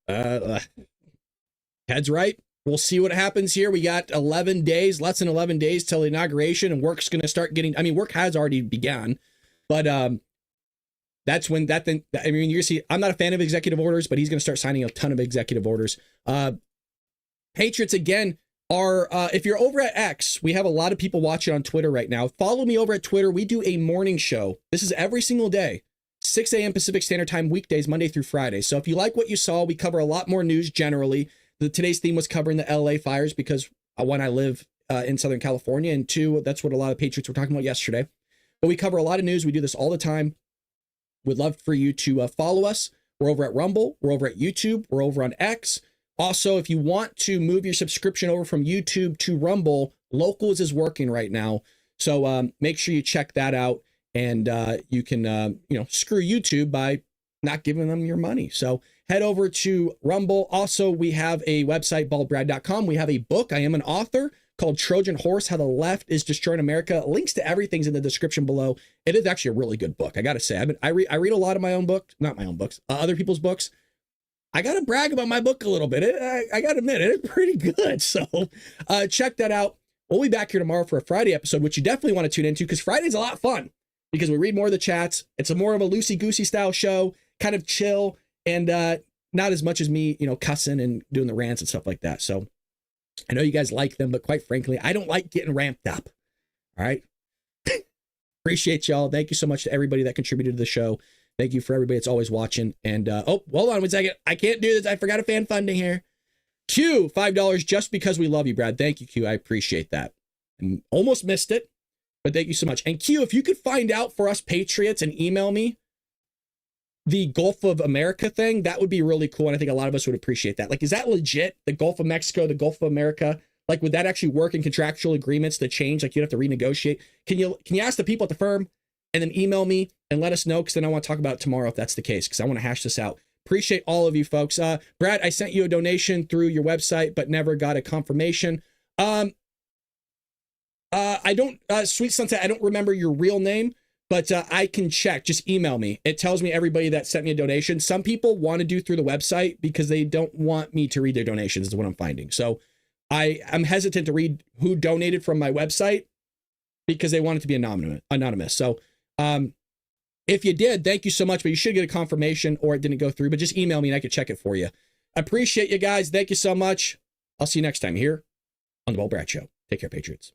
it. Ted's right. We'll see what happens here. We got 11 days, less than 11 days till the inauguration, and work's going to start getting, I mean, work has already begun, but that's when that thing, I mean, you see, I'm not a fan of executive orders, but he's going to start signing a ton of executive orders. Patriots, again, are, if you're over at X, we have a lot of people watching on Twitter right now. Follow me over at Twitter. We do a morning show. This is every single day, 6 a.m. Pacific Standard Time, weekdays, Monday through Friday. So if you like what you saw, we cover a lot more news generally. Today's theme was covering the LA fires because, one, I live in Southern California, and two, that's what a lot of Patriots were talking about yesterday. But we cover a lot of news. We do this all the time. We'd love for you to follow us. We're over at Rumble. We're over at YouTube. We're over on X. Also, if you want to move your subscription over from YouTube to Rumble, Locals is working right now. So make sure you check that out. And you can, screw YouTube by not giving them your money. So head over to Rumble. Also, we have a website, baldbrad.com. We have a book. I am an author called Trojan Horse, How the Left is Destroying America. Links to everything's in the description below. It is actually a really good book. I got to say, I read a lot of my own books, not my own books, other people's books. I got to brag about my book a little bit. I got to admit, it is pretty good. So check that out. We'll be back here tomorrow for a Friday episode, which you definitely want to tune into because Friday's a lot of fun because we read more of the chats. It's a more of a loosey-goosey style show. kind of chill and not as much as me, cussing and doing the rants and stuff like that. So I know you guys like them, but quite frankly, I don't like getting ramped up. All right. Appreciate y'all. Thank you so much to everybody that contributed to the show. Thank you for everybody that's always watching. And hold on 1 second. I can't do this. I forgot a fan funding here. Q, $5 just because we love you, Brad. Thank you, Q. I appreciate that. And almost missed it, but thank you so much. And Q, if you could find out for us Patriots and email me the Gulf of America thing, that would be really cool. And I think a lot of us would appreciate that. Like, is that legit? The Gulf of Mexico, the Gulf of America? Like, would that actually work in contractual agreements to change? Like, you'd have to renegotiate. Can you ask the people at the firm and then email me and let us know? Because then I want to talk about it tomorrow if that's the case, because I want to hash this out. Appreciate all of you folks. Brad, I sent you a donation through your website, but never got a confirmation. I don't, Sweet Sunset, I don't remember your real name, but I can check. Just email me. It tells me everybody that sent me a donation. Some people want to do through the website because they don't want me to read their donations, is what I'm finding. So I'm hesitant to read who donated from my website because they want it to be anonymous. So if you did, thank you so much, but you should get a confirmation or it didn't go through, but just email me and I can check it for you. I appreciate you guys. Thank you so much. I'll see you next time here on The Bald Brad Show. Take care, Patriots.